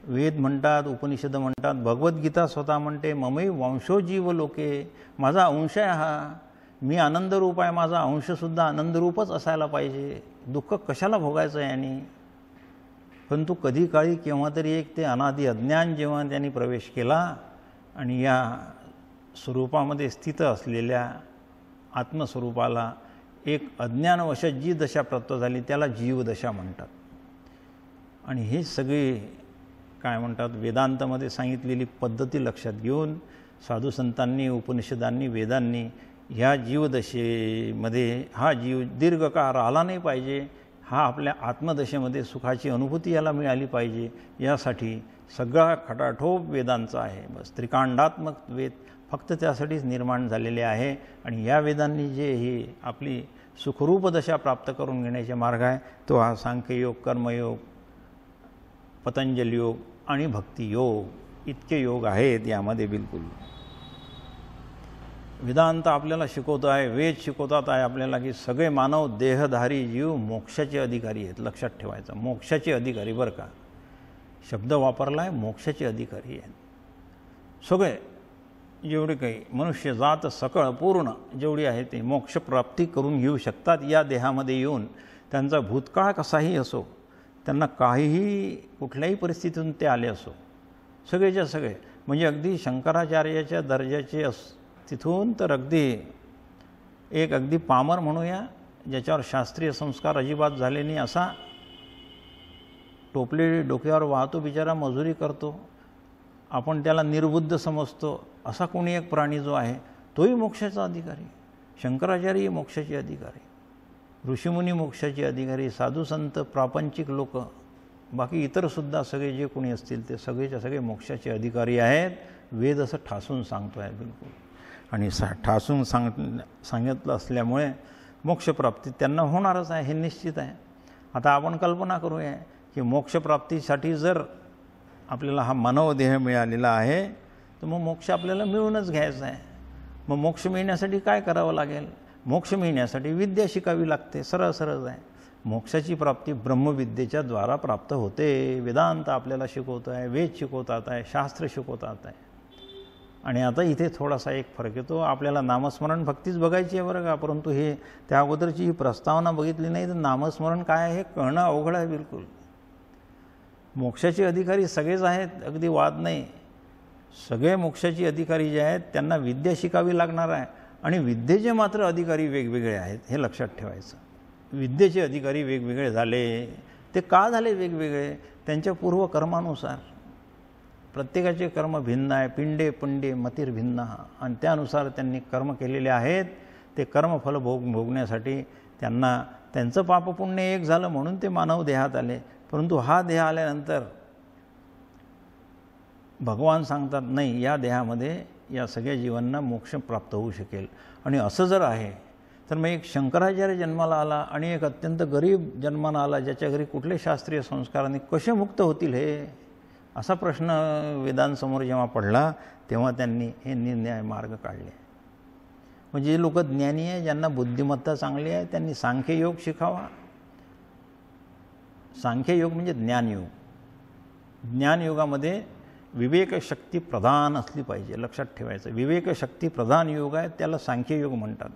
वेद म्हणतात, उपनिषद म्हणतात, भगवद्गीता स्वतः म्हणते, ममै वंशो जीव लोके, माझा अंश आहे हा. मी आनंदरूप आहे, माझा अंशसुद्धा आनंदरूपच असायला पाहिजे. दुःख कशाला भोगायचं आहे यांनी? परंतु कधी काळी केव्हा तरी एक ते अनादि अज्ञान जेव्हा त्यांनी प्रवेश केला आणि या स्वरूपामध्ये स्थित असलेल्या आत्मस्वरूपाला एक अज्ञानवशात जी दशा प्राप्त झाली त्याला जीवदशा म्हणतात. आणि हे सगळे काय म्हणतात, वेदांतामध्ये सांगितलेली पद्धती लक्षात घेऊन साधू संतांनी, उपनिषदांनी, वेदांनी ह्या जीवदशेमध्ये हा जीव दीर्घकाळ राहिला नाही पाहिजे. हा आपल्या आत्मदशेमध्ये सुखाची अनुभूती याला मिळाली पाहिजे. यासाठी सगळा खटाठोप वेदांचा आहे. बस त्रिकांडात्मक वेद फक्त त्यासाठीच निर्माण झालेले आहे. आणि या वेदांनी जे ही आपली सुखरूप दशा प्राप्त करून घेण्याचे मार्ग आहे तो हा सांख्ययोग, कर्मयोग, पतंजल योग आणि भक्तियोग, इतके योग आहेत यामध्ये. बिलकुल वेदांत आपल्याला शिकवतो आहे, वेद शिकवतात आहे आपल्याला की सगळे मानव देहधारी जीव मोक्षाचे अधिकारी आहेत. लक्षात ठेवायचं, मोक्षाचे अधिकारी. बरं का, शब्द वापरला आहे, मोक्षाचे अधिकारी आहेत. सगळे जेवढे काही मनुष्य जात सकळ पूर्ण जेवढी आहे ते मोक्षप्राप्ती करून घेऊ शकतात या देहामध्ये येऊन. त्यांचा भूतकाळ कसाही असो, त्यांना काहीही कुठल्याही परिस्थितीतून ते आले असो, सगळेच्या सगळे म्हणजे अगदी शंकराचार्याच्या दर्जाचे तिथून तर अगदी पामर म्हणूया, ज्याच्यावर शास्त्रीय संस्कार अजिबात झाले नाही, असा टोपले डोक्यावर वाहतो बिचारा, मजुरी करतो, आपण त्याला निर्बुद्ध समजतो, असा कोणी एक प्राणी जो आहे तोही मोक्षाचा अधिकारी. शंकराचार्य मोक्षाचे अधिकारी, ऋषीमुनी मोक्षाचे अधिकारी, साधू संत प्रापंचिक लोक, बाकी इतरसुद्धा सगळे जे कोणी असतील ते सगळेच्या सगळे मोक्षाचे अधिकारी आहेत. वेद असं ठासून सांगतो आहे बिलकुल. आणि ठासून सांगितलं असल्यामुळे मोक्षप्राप्ती त्यांना होणारच आहे, हे निश्चित आहे. आता आपण कल्पना करूया की मोक्षप्राप्तीसाठी जर आपल्याला हा मानवदेह मिळालेला आहे तर मग मोक्ष आपल्याला मिळूनच घ्यायचा आहे. मग मोक्ष मिळण्यासाठी काय करावं लागेल? मोक्ष मिळण्यासाठी विद्या शिकावी लागते. सरळ आहे. मोक्षाची प्राप्ती ब्रह्मविद्येच्या द्वारा प्राप्त होते. वेदांत आपल्याला शिकवत आहे, वेद शिकवतात आहे, शास्त्र शिकवतात आहे. आणि आता इथे थोडासा एक फरक येतो. आपल्याला नामस्मरण भक्तीच बघायची आहे बरं का, परंतु हे त्या अगोदरची ही प्रस्तावना बघितली नाही तर नामस्मरण काय आहे हे कळणं अवघड आहे बिलकुल. मोक्षाचे अधिकारी सगळेच आहेत, अगदी वाद नाही. सगळे मोक्षाचे अधिकारी जे आहेत त्यांना विद्या शिकावी लागणार आहे. आणि विद्येचे मात्र अधिकारी वेगवेगळे आहेत, हे लक्षात ठेवायचं. विद्येचे अधिकारी वेगवेगळे झाले. ते का झाले वेगवेगळे? त्यांच्या पूर्वकर्मानुसार. प्रत्येकाचे कर्म भिन्न आहे. पिंडे पुंडे मतिर्भिन्न, आणि त्यानुसार त्यांनी कर्म केलेले आहेत. ते कर्मफल भोगण्यासाठी त्यांना त्यांचं पापपुण्य एक झालं म्हणून ते मानव देहात आले. परंतु हा देह आल्यानंतर भगवान सांगतात नाही, या देहामध्ये या सगळ्या जीवांना मोक्ष प्राप्त होऊ शकेल. आणि असं जर आहे तर मग एक शंकराचार्य जन्माला आला आणि एक अत्यंत गरीब जन्माला आला, ज्याच्या घरी कुठले शास्त्रीय संस्कारांनी कसे मुक्त होतील हे, असा प्रश्न वेदांसमोर जेव्हा पडला तेव्हा त्यांनी हे निर्णय मार्ग काढले. म्हणजे जे लोक ज्ञानी आहे, ज्यांना बुद्धिमत्ता चांगली आहे, त्यांनी सांख्ययोग शिकावा. सांख्ययोग म्हणजे ज्ञानयोग. ज्ञानयोगामध्ये विवेकशक्ती प्रधान असली पाहिजे, लक्षात ठेवायचं. विवेकशक्ती प्रधान योग आहे, त्याला सांख्ययोग म्हणतात.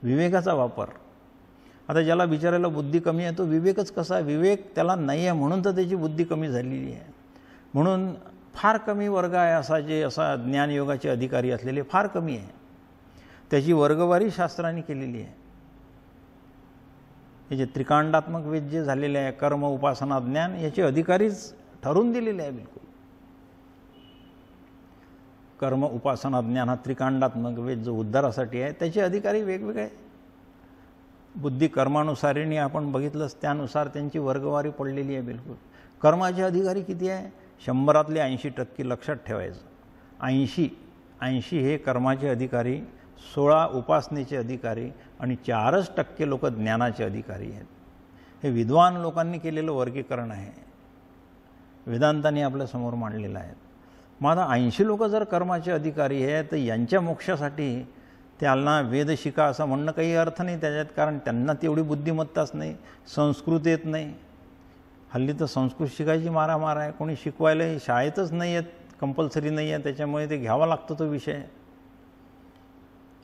विवेकाचा वापर. आता ज्याला बिचारायला बुद्धी कमी आहे तो विवेकच कसा? विवेक त्याला नाही आहे म्हणून तर त्याची बुद्धी कमी झालेली आहे. म्हणून फार कमी वर्ग आहे असा ज्ञानयोगाचे अधिकारी असलेले फार कमी आहे. त्याची वर्गवारी शास्त्रांनी केलेली आहे. हे जे त्रिकांडात्मक वेद जे झालेले आहे, कर्म उपासना ज्ञान, याचे अधिकारीच ठरवून दिलेले आहे बिलकुल. कर्म उपासना ज्ञान हा त्रिकांडात्मक वेद जो उद्धारासाठी आहे, त्याचे अधिकारी वेगवेगळे. बुद्धी कर्मानुसारीने आपण बघितलंच, त्यानुसार त्यांची वर्गवारी पडलेली आहे बिलकुल. कर्माचे अधिकारी किती आहे? 100 80% लक्षात ठेवायचं. 80 हे कर्माचे अधिकारी, 16 उपासनेचे अधिकारी आणि 4% लोक ज्ञानाचे अधिकारी आहेत. हे विद्वान लोकांनी केलेलं वर्गीकरण आहे, वेदांतांनी आपल्यासमोर मांडलेलं आहे. मग आता 80 लोक जर कर्माचे अधिकारी आहेत तर यांच्या मोक्षासाठी त्यांना वेद शिका असं म्हणणं काही अर्थ नाही त्याच्यात, कारण त्यांना तेवढी बुद्धिमत्ताच नाही, संस्कृत येत नाही. हल्ली तर संस्कृत शिकायची मारामार आहे, कोणी शिकवायला शाळेतच नाही आहेत, कंपल्सरी नाही आहे, त्याच्यामुळे ते घ्यावा लागतो तो विषय.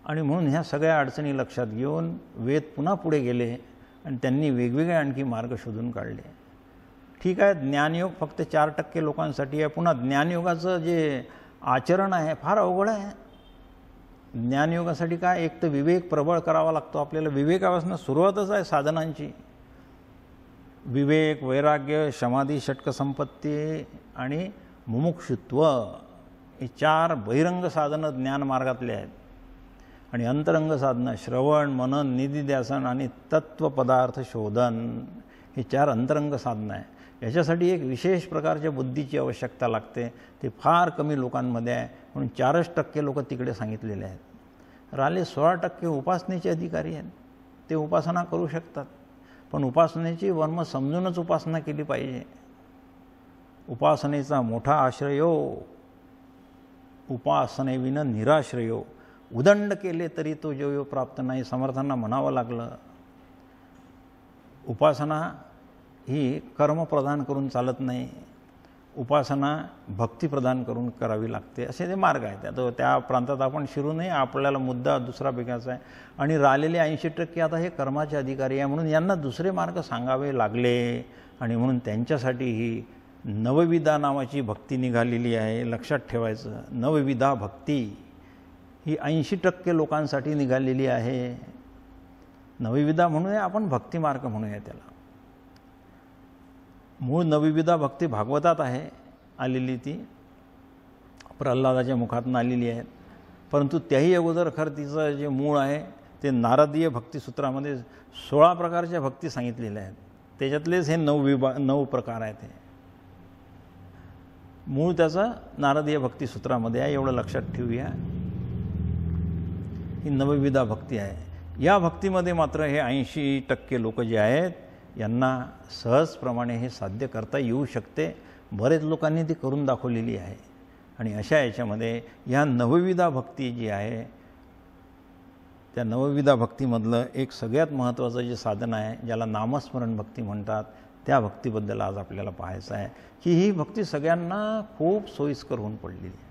आणि म्हणून ह्या सगळ्या अडचणी लक्षात घेऊन वेद पुन्हा पुढे गेले आणि त्यांनी वेगवेगळे आणखी मार्ग शोधून काढले. ठीक आहे, ज्ञानयोग फक्त 4% लोकांसाठी आहे. पुन्हा ज्ञानयोगाचं जे आचरण आहे फार अवघड आहे. ज्ञानयोगासाठी काय, एक तर विवेक प्रबळ करावा लागतो आपल्याला. विवेकापासून सुरुवातच आहे साधनांची. विवेक, वैराग्य, समाधी, षटकसंपत्ती आणि मुमुक्षुत्व, हे 4 बहिरंग साधनं ज्ञानमार्गातले आहेत. आणि अंतरंग साधनं श्रवण, मनन, निधिध्यासन आणि तत्वपदार्थ शोधन, हे 4 अंतरंग साधनं आहे. याच्यासाठी एक विशेष प्रकारच्या बुद्धीची आवश्यकता लागते. ते फार कमी लोकांमध्ये आहे, म्हणून 4% लोक तिकडे सांगितलेले आहेत. राहिले 16% उपासनेचे अधिकारी आहेत. ते उपासना करू शकतात, पण उपासनेची वर्म समजूनच उपासना केली पाहिजे. उपासनेचा मोठा आश्रयो, उपासनेविन निराश्रयो. उदंड केले तरी तो जो प्राप्त नाही, समर्थांना म्हणावं लागलं. उपासना ही कर्म प्रदान करून चालत नाही, उपासना भक्ती प्रदान करून करावी लागते. असे ते मार्ग आहेत. आता त्या प्रांतात आपण शिरू नये, आपल्याला मुद्दा दुसरा बेगाचा आहे. आणि राहिलेले 80% आता हे कर्माचे अधिकारी आहे, म्हणून यांना दुसरे मार्ग सांगावे लागले. आणि म्हणून त्यांच्यासाठी ही नवविधा नावाची भक्ती निघालेली आहे, लक्षात ठेवायचं. नवविधा भक्ती ही 80% लोकांसाठी निघालेली आहे. नवविधा म्हणूया, आपण भक्तिमार्ग म्हणूया त्याला. मूळ नवविधा भक्ती भागवतात आहे आलेली, ती प्रल्हादाच्या मुखातून आलेली आहे. परंतु त्याही अगोदर खरं तिचं जे मूळ आहे ते नारदीय भक्तिसूत्रामध्ये 16 प्रकारच्या भक्ती सांगितलेल्या आहेत. त्याच्यातलेच हे 9 प्रकार आहेत. हे मूळ त्याचं नारदीय भक्तिसूत्रामध्ये आहे, एवढं लक्षात ठेवूया. ही नवविधा भक्ती आहे. या भक्तीमध्ये मात्र हे 80% लोक जे आहेत यांना सहजप्रमाणे हे साध्य करता येऊ शकते. बरेच लोकांनी ती करून दाखवलेली आहे. आणि अशा याच्यामध्ये ह्या नवविधा भक्ती जी आहे, त्या नवविधा भक्तीमधलं एक सगळ्यात महत्त्वाचं जे साधन आहे, ज्याला नामस्मरण भक्ती म्हणतात, त्या भक्तीबद्दल आज आपल्याला पाहायचं आहे की ही भक्ती सगळ्यांना खूप सोयीस्कर होऊन पडलेली आहे.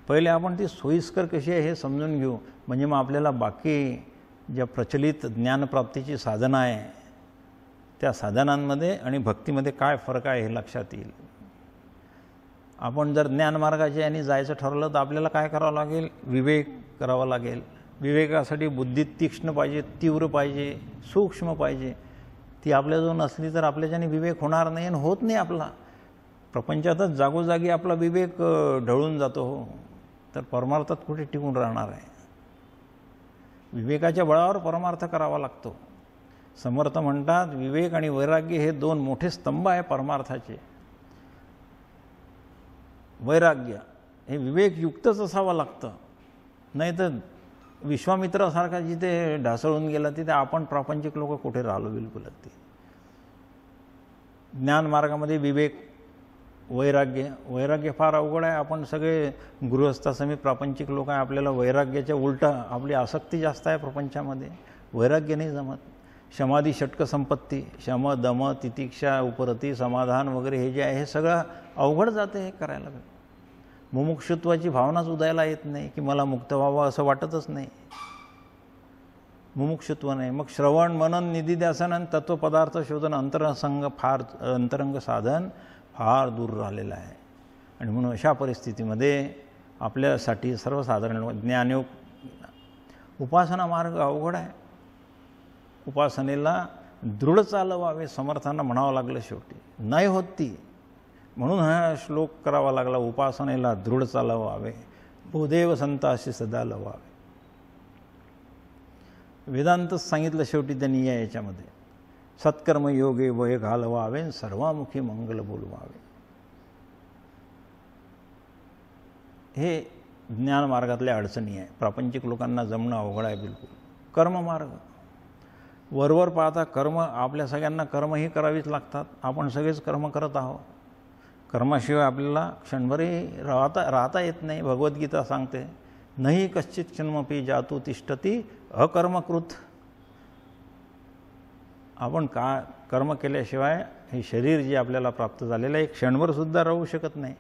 पहिले आपण ती सोयीस्कर कशी आहे हे समजून घेऊ, म्हणजे मग आपल्याला बाकी ज्या प्रचलित ज्ञानप्राप्तीची साधनं आहे त्या साधनांमध्ये आणि भक्तीमध्ये काय फरक आहे हे लक्षात येईल. आपण जर ज्ञानमार्गाच्या यांनी जायचं ठरवलं तर आपल्याला काय करावं लागेल? विवेक करावा लागेल. विवेकासाठी बुद्धी तीक्ष्ण पाहिजे, तीव्र पाहिजे, सूक्ष्म पाहिजे. ती आपल्याजवळ नसली तर आपल्याच्याने विवेक होणार नाही आणि होत नाही आपला. प्रपंचातच जागोजागी आपला विवेक ढळून जातो. हो, तर परमार्थात कुठे टिकून राहणार आहे? विवेकाच्या बळावर परमार्थ करावा लागतो. समर्थ म्हणतात विवेक आणि वैराग्य हे 2 मोठे स्तंभ आहे परमार्थाचे. वैराग्य हे विवेकयुक्तच असावं लागतं, नाही तर विश्वामित्रासारखा जिथे ढासळून गेला तिथे आपण प्रापंचिक लोक कुठे राहिलो? बिलकुलच. ते ज्ञानमार्गामध्ये विवेक, वैराग्य फार अवघड आहे. आपण सगळे गृहस्थासमेत प्रापंचिक लोक आहे, आपल्याला वैराग्याच्या उलटं आपली आसक्ती जास्त आहे प्रपंचामध्ये. वैराग्य नाही जमत. समाधी षटक संपत्ती, शम दम तितिक्षा उपरती समाधान वगैरे हे जे आहे हे सगळं अवघड जाते हे करायला. मुमुक्षुत्वाची भावनाच उदयाला येत नाही की मला मुक्त व्हावं असं वाटतच नाही. मुमुक्षुत्व नाही. मग श्रवण मनन निधिध्यासन आणि तत्वपदार्थ शोधन अंतरंग साधन फार दूर राहिलेलं आहे. आणि म्हणून अशा परिस्थितीमध्ये आपल्यासाठी सर्वसाधारण ज्ञानयोग उपासना मार्ग अवघड आहे. उपासनेला दृढ चालवावे समर्थांना म्हणावं लागलं. शेवटी नाही होत ती, म्हणून हा श्लोक करावा लागला. उपासनेला दृढ चालवावे, भूदेव संताशी सदा लवावे. वेदांतच सांगितलं शेवटी त्यांनी या याच्यामध्ये. सत्कर्म योगे वय घालवावे, सर्वामुखी मंगल बोलवावे. हे ज्ञानमार्गातल्या अडचणी आहे. प्रापंचिक लोकांना जमणं अवघड आहे बिलकुल. कर्ममार्ग वरवर पाहता कर्म, आपल्या सगळ्यांना कर्मही करावीच लागतात. आपण सगळेच कर्म करत आहोत. कर्माशिवाय आपल्याला क्षणभरही राहता येत नाही. भगवद्गीता सांगते नाही कश्चित क्षणमपि जातु तिष्ठती अकर्मकृत. आपण कर्म केल्याशिवाय हे शरीर जे आपल्याला प्राप्त झालेलं आहे क्षणभर सुद्धा राहू शकत नाही.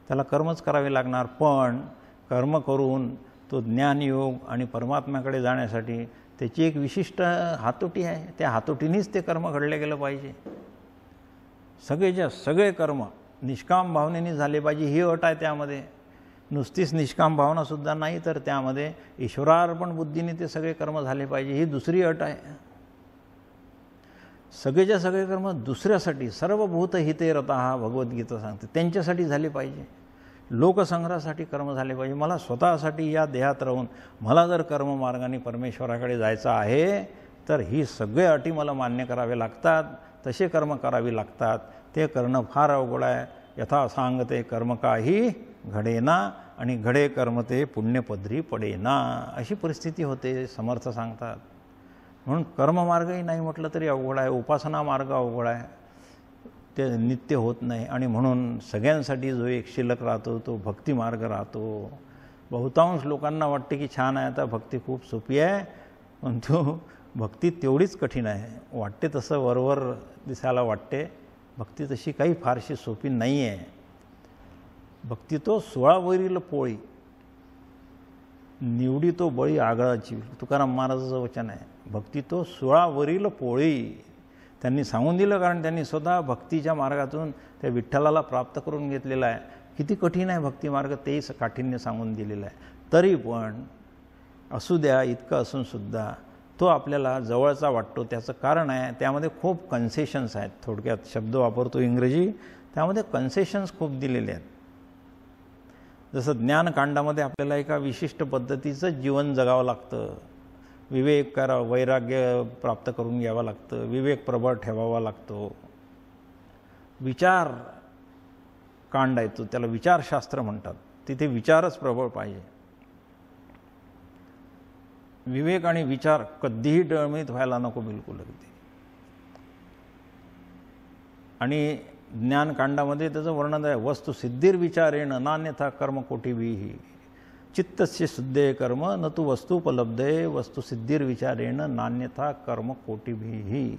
त्याला कर्मच करावे लागणार. पण कर्म करून तो ज्ञानयोग आणि परमात्म्याकडे जाण्यासाठी त्याची एक विशिष्ट हातोटी आहे. त्या हातोटीनेच ते कर्म घडले गेलं पाहिजे. सगळे कर्म निष्काम भावनेने झाले पाहिजे ही अट आहे त्यामध्ये. नुसतीच निष्काम भावनासुद्धा नाही, तर त्यामध्ये ईश्वरार्पण बुद्धीने ते सगळे कर्म झाले पाहिजे ही दुसरी अट आहे. सगळे कर्म दुसऱ्यासाठी सर्वभूत हिते रतः भगवद्गीता सांगते त्यांच्यासाठी झाले पाहिजे. लोकसंग्रहासाठी कर्म झाले पाहिजे. मला स्वतःसाठी या देहात राहून मला जर कर्ममार्गाने परमेश्वराकडे जायचं आहे तर ही सगळे अटी मला मान्य करावे लागतात. तसे कर्म करावे लागतात. ते करणं फार अवघड आहे. यथा सांगते कर्म काही घडेना आणि घडे कर्म ते पुण्यपदरी पडेना अशी परिस्थिती होते. समर्थ सांगतात. म्हणून कर्ममार्गही नाही म्हटलं तरी अवघड आहे. उपासना मार्ग अवघड आहे. ते नित्य होत नाही. आणि म्हणून सगळ्यांसाठी जो एक शिल्लक राहतो तो भक्तिमार्ग राहतो. बहुतांश लोकांना वाटते की छान आहे, आता भक्ती खूप सोपी आहे, पण तो भक्ती तेवढीच कठीण आहे. वाटते तसं वरवर दिसायला वाटते. भक्ती तशी काही फारशी सोपी नाही आहे. भक्ती तो 16 वरील पोळी निवडी तो बळी आगळाची. तुकाराम महाराजाचं वचन आहे. भक्ती तो 16 वरील पोळी त्यांनी सांगून दिलं. कारण त्यांनी स्वतः भक्तीच्या मार्गातून त्या विठ्ठलाला प्राप्त करून घेतलेला आहे. किती कठीण आहे भक्तिमार्ग तेही काठीण्य सांगून दिलेलं आहे. तरी पण असू द्या इतकं असूनसुद्धा तो आपल्याला जवळचा वाटतो. त्याचं कारण आहे त्यामध्ये खूप कन्सेशन्स आहेत. थोडक्यात शब्द वापरतो इंग्रजी, त्यामध्ये कन्सेशन्स खूप दिलेले आहेत. जसं ज्ञानकांडामध्ये आपल्याला एका विशिष्ट पद्धतीचं जीवन जगावं लागतं, विवेक वैराग्य प्राप्त करून घ्यावं लागतं, विवेक प्रबळ ठेवावा लागतो. विचार कांड आहे तो, त्याला विचारशास्त्र म्हणतात. तिथे विचारच प्रबळ पाहिजे. विवेक आणि विचार कधीही डळमळीत व्हायला नको बिलकुल अगदी. आणि ज्ञानकांडामध्ये त्याचं वर्णन आहे, वस्तुसिद्धीर विचारेण नान्यथा कर्म कोटिभिः चित्तस्य शुद्धे कर्म न तु वस्तुपलब्धे वस्तुसिद्धीर विचारेण नान्यथा कर्म कोटिभिः.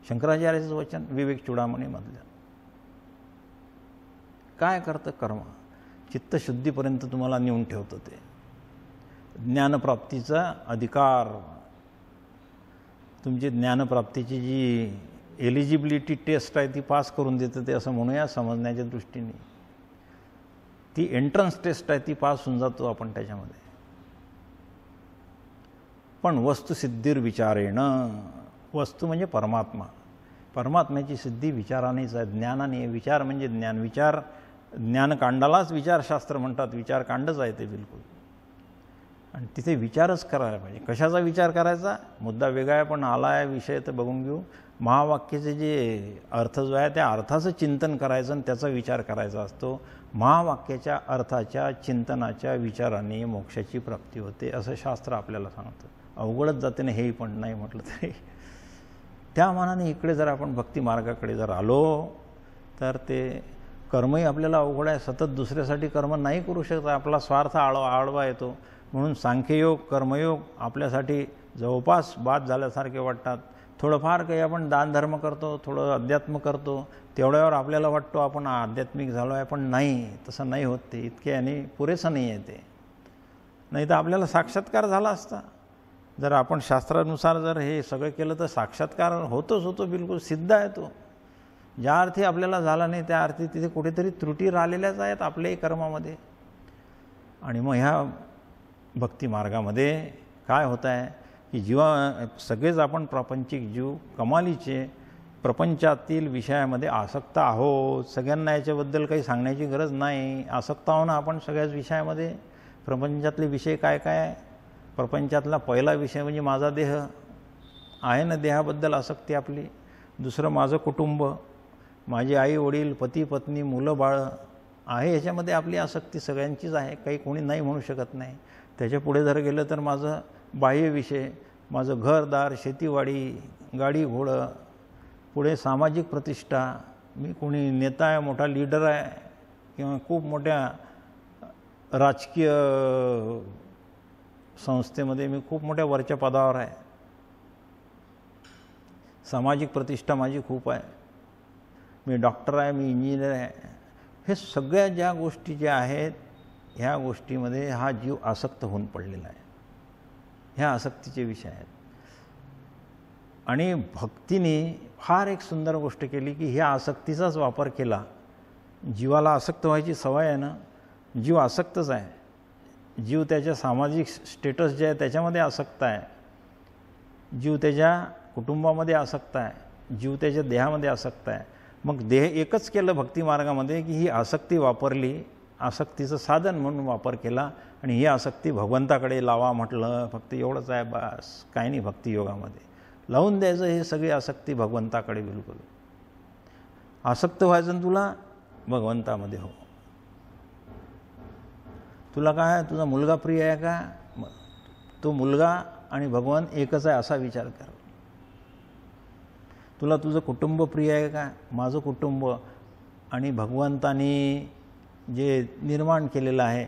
शंकराचार्याचं वचन विवेक चूडामणीमधलं. काय करतं कर्म? चित्तशुद्धीपर्यंत तुम्हाला नेऊन ठेवतं. ते ज्ञानप्राप्तीचा अधिकार, तुमची ज्ञानप्राप्तीची जी एलिजिबिलिटी टेस्ट आहे ती पास करून देतं ते, असं म्हणूया समजण्याच्या दृष्टीने. ती एंट्रन्स टेस्ट आहे ती पास होऊन जातो आपण त्याच्यामध्ये. पण वस्तुसिद्धीर विचारेणं, वस्तू म्हणजे परमात्मा, परमात्म्याची सिद्धी विचारानेच आहे, ज्ञानाने. विचार म्हणजे ज्ञान. विचार ज्ञानकांडालाच विचारशास्त्र म्हणतात, विचारकांडच आहे ते बिलकुल. आणि तिथे विचारच करायला पाहिजे. कशाचा विचार करायचा? मुद्दा वेगळा आहे पण आला आहे विषय तर बघून घेऊ. महावाक्याचे जे अर्थ जो आहे त्या अर्थाचं चिंतन करायचं आणि त्याचा विचार करायचा असतो. महावाक्याच्या अर्थाच्या चिंतनाच्या विचाराने मोक्षाची प्राप्ती होते असं शास्त्र आपल्याला सांगतं. अवघडच जाते ना हेही पण नाही म्हटलं तरी. त्या मानाने इकडे जर आपण भक्ती मार्गाकडे जर आलो तर ते कर्मही आपल्याला अवघड आहे. सतत दुसऱ्यासाठी कर्म नाही करू शकत, आपला स्वार्थ आडवा येतो. म्हणून सांख्ययोग कर्मयोग आपल्यासाठी जवळपास बाद झाल्यासारखे वाटतात. थोडंफार काही आपण दानधर्म करतो, थोडं अध्यात्म करतो, तेवढ्यावर आपल्याला वाटतो आपण आध्यात्मिक झालो आहे. पण नाही, तसं नाही होत. ते इतके आणि पुरेसं नाही आहे ते. नाही तर आपल्याला साक्षात्कार झाला असता. जर आपण शास्त्रानुसार जर हे सगळं केलं तर साक्षात्कार होतो बिलकुल सिद्ध आहे तो. ज्या अर्थी आपल्याला झाला नाही त्या अर्थी तिथे कुठेतरी त्रुटी राहिलेल्याच आहेत आपल्याही कर्मामध्ये. आणि मग ह्या भक्ती मार्गामध्ये काय होत आहे की सगळेच आपण प्रापंचिक जीव कमालीचे प्रपंचातील विषयामध्ये आसक्त आहोत. सगळ्यांना याच्याबद्दल काही सांगण्याची गरज नाही. आसक्त आहो ना आपण सगळ्याच विषयामध्ये. प्रपंचातले विषय काय काय आहे? प्रपंचातला पहिला विषय म्हणजे माझा देह आहे ना, देहाबद्दल आसक्ती आपली. दुसरं माझं कुटुंब, माझी आई वडील पती पत्नी मुलं बाळं आहे, ह्याच्यामध्ये आपली आसक्ती सगळ्यांचीच आहे. काही कोणी नाही म्हणू शकत नाही. त्याच्या पुढे जर गेलं तर माझं बाह्य विषय, माझं घरदार शेतीवाडी गाडी घोडं, पुढे सामाजिक प्रतिष्ठा, मी कोणी नेता आहे, मोठा लीडर आहे किंवा खूप मोठ्या राजकीय संस्थेमध्ये मी खूप मोठ्या वरच्या पदावर आहे, सामाजिक प्रतिष्ठा माझी खूप आहे, मी डॉक्टर आहे, मी इंजिनियर आहे. हे सगळ्या ज्या गोष्टी ज्या आहेत ह्या गोष्टीमध्ये हा जीव आसक्त होऊन पडलेला आहे. ह्या आसक्तीचे विषय आहेत. आणि भक्तीने फार एक सुंदर गोष्ट केली की ह्या आसक्तीचाच वापर केला. जीवाला आसक्त व्हायची सवय आहे ना, जीव आसक्तच आहे. जीव त्याच्या सामाजिक स्टेटस जे आहे त्याच्यामध्ये आसक्त आहे, जीव त्याच्या कुटुंबामध्ये आसक्त आहे, जीव त्याच्या देहामध्ये आसक्त आहे. मग देह एकच केलं भक्ती मार्गामध्ये की ही आसक्ती वापरली, आसक्तीचं साधन म्हणून वापर केला आणि ही आसक्ती भगवंताकडे लावा म्हटलं. फक्त एवढंच आहे बस, काही नाही. भक्ती योगामध्ये लावून द्यायचं हे सगळी आसक्ती भगवंताकडे. बिलकुल आसक्त व्हायचं तुला भगवंतामध्ये. हो, तुला काय तुझा मुलगा प्रिय आहे का? तो मुलगा आणि भगवान एकच आहे असा विचार कर. तुला तुझं कुटुंब प्रिय आहे का? माझं कुटुंब आणि भगवंतानी जे निर्माण केलेलं आहे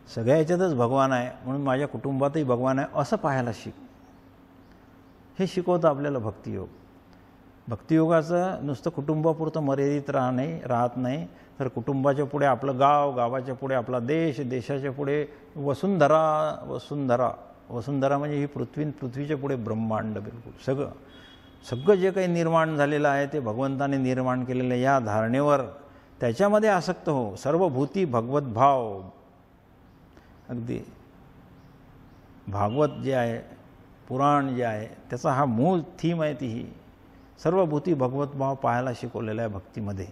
सगळ्या ह्याच्यातच भगवान आहे म्हणून माझ्या कुटुंबातही भगवान आहे असं पाहायला शिक. हे शिकवतं आपल्याला भक्तियोग. भक्तियोगाचं नुसतं कुटुंबापुरतं मर्यादित राहत नाही, तर कुटुंबाच्या पुढे आपलं गाव, गावाच्या पुढे आपला देश, देशाच्या पुढे वसुंधरा. वसुंधरा वसुंधरा म्हणजे ही पृथ्वीच्या पुढे ब्रह्मांड. बिलकुल सगळं जे काही निर्माण झालेलं आहे ते भगवंताने निर्माण केलेलं या धारणेवर त्याच्यामध्ये आसक्त हो. सर्व भूती भगवत भाव. अगदी भागवत जे आहे, पुराण जे आहे, त्याचा हा मूळ थीम आहे ती ही सर्वभूती भगवत भाव पाहायला शिकवलेला आहे भक्तीमध्ये.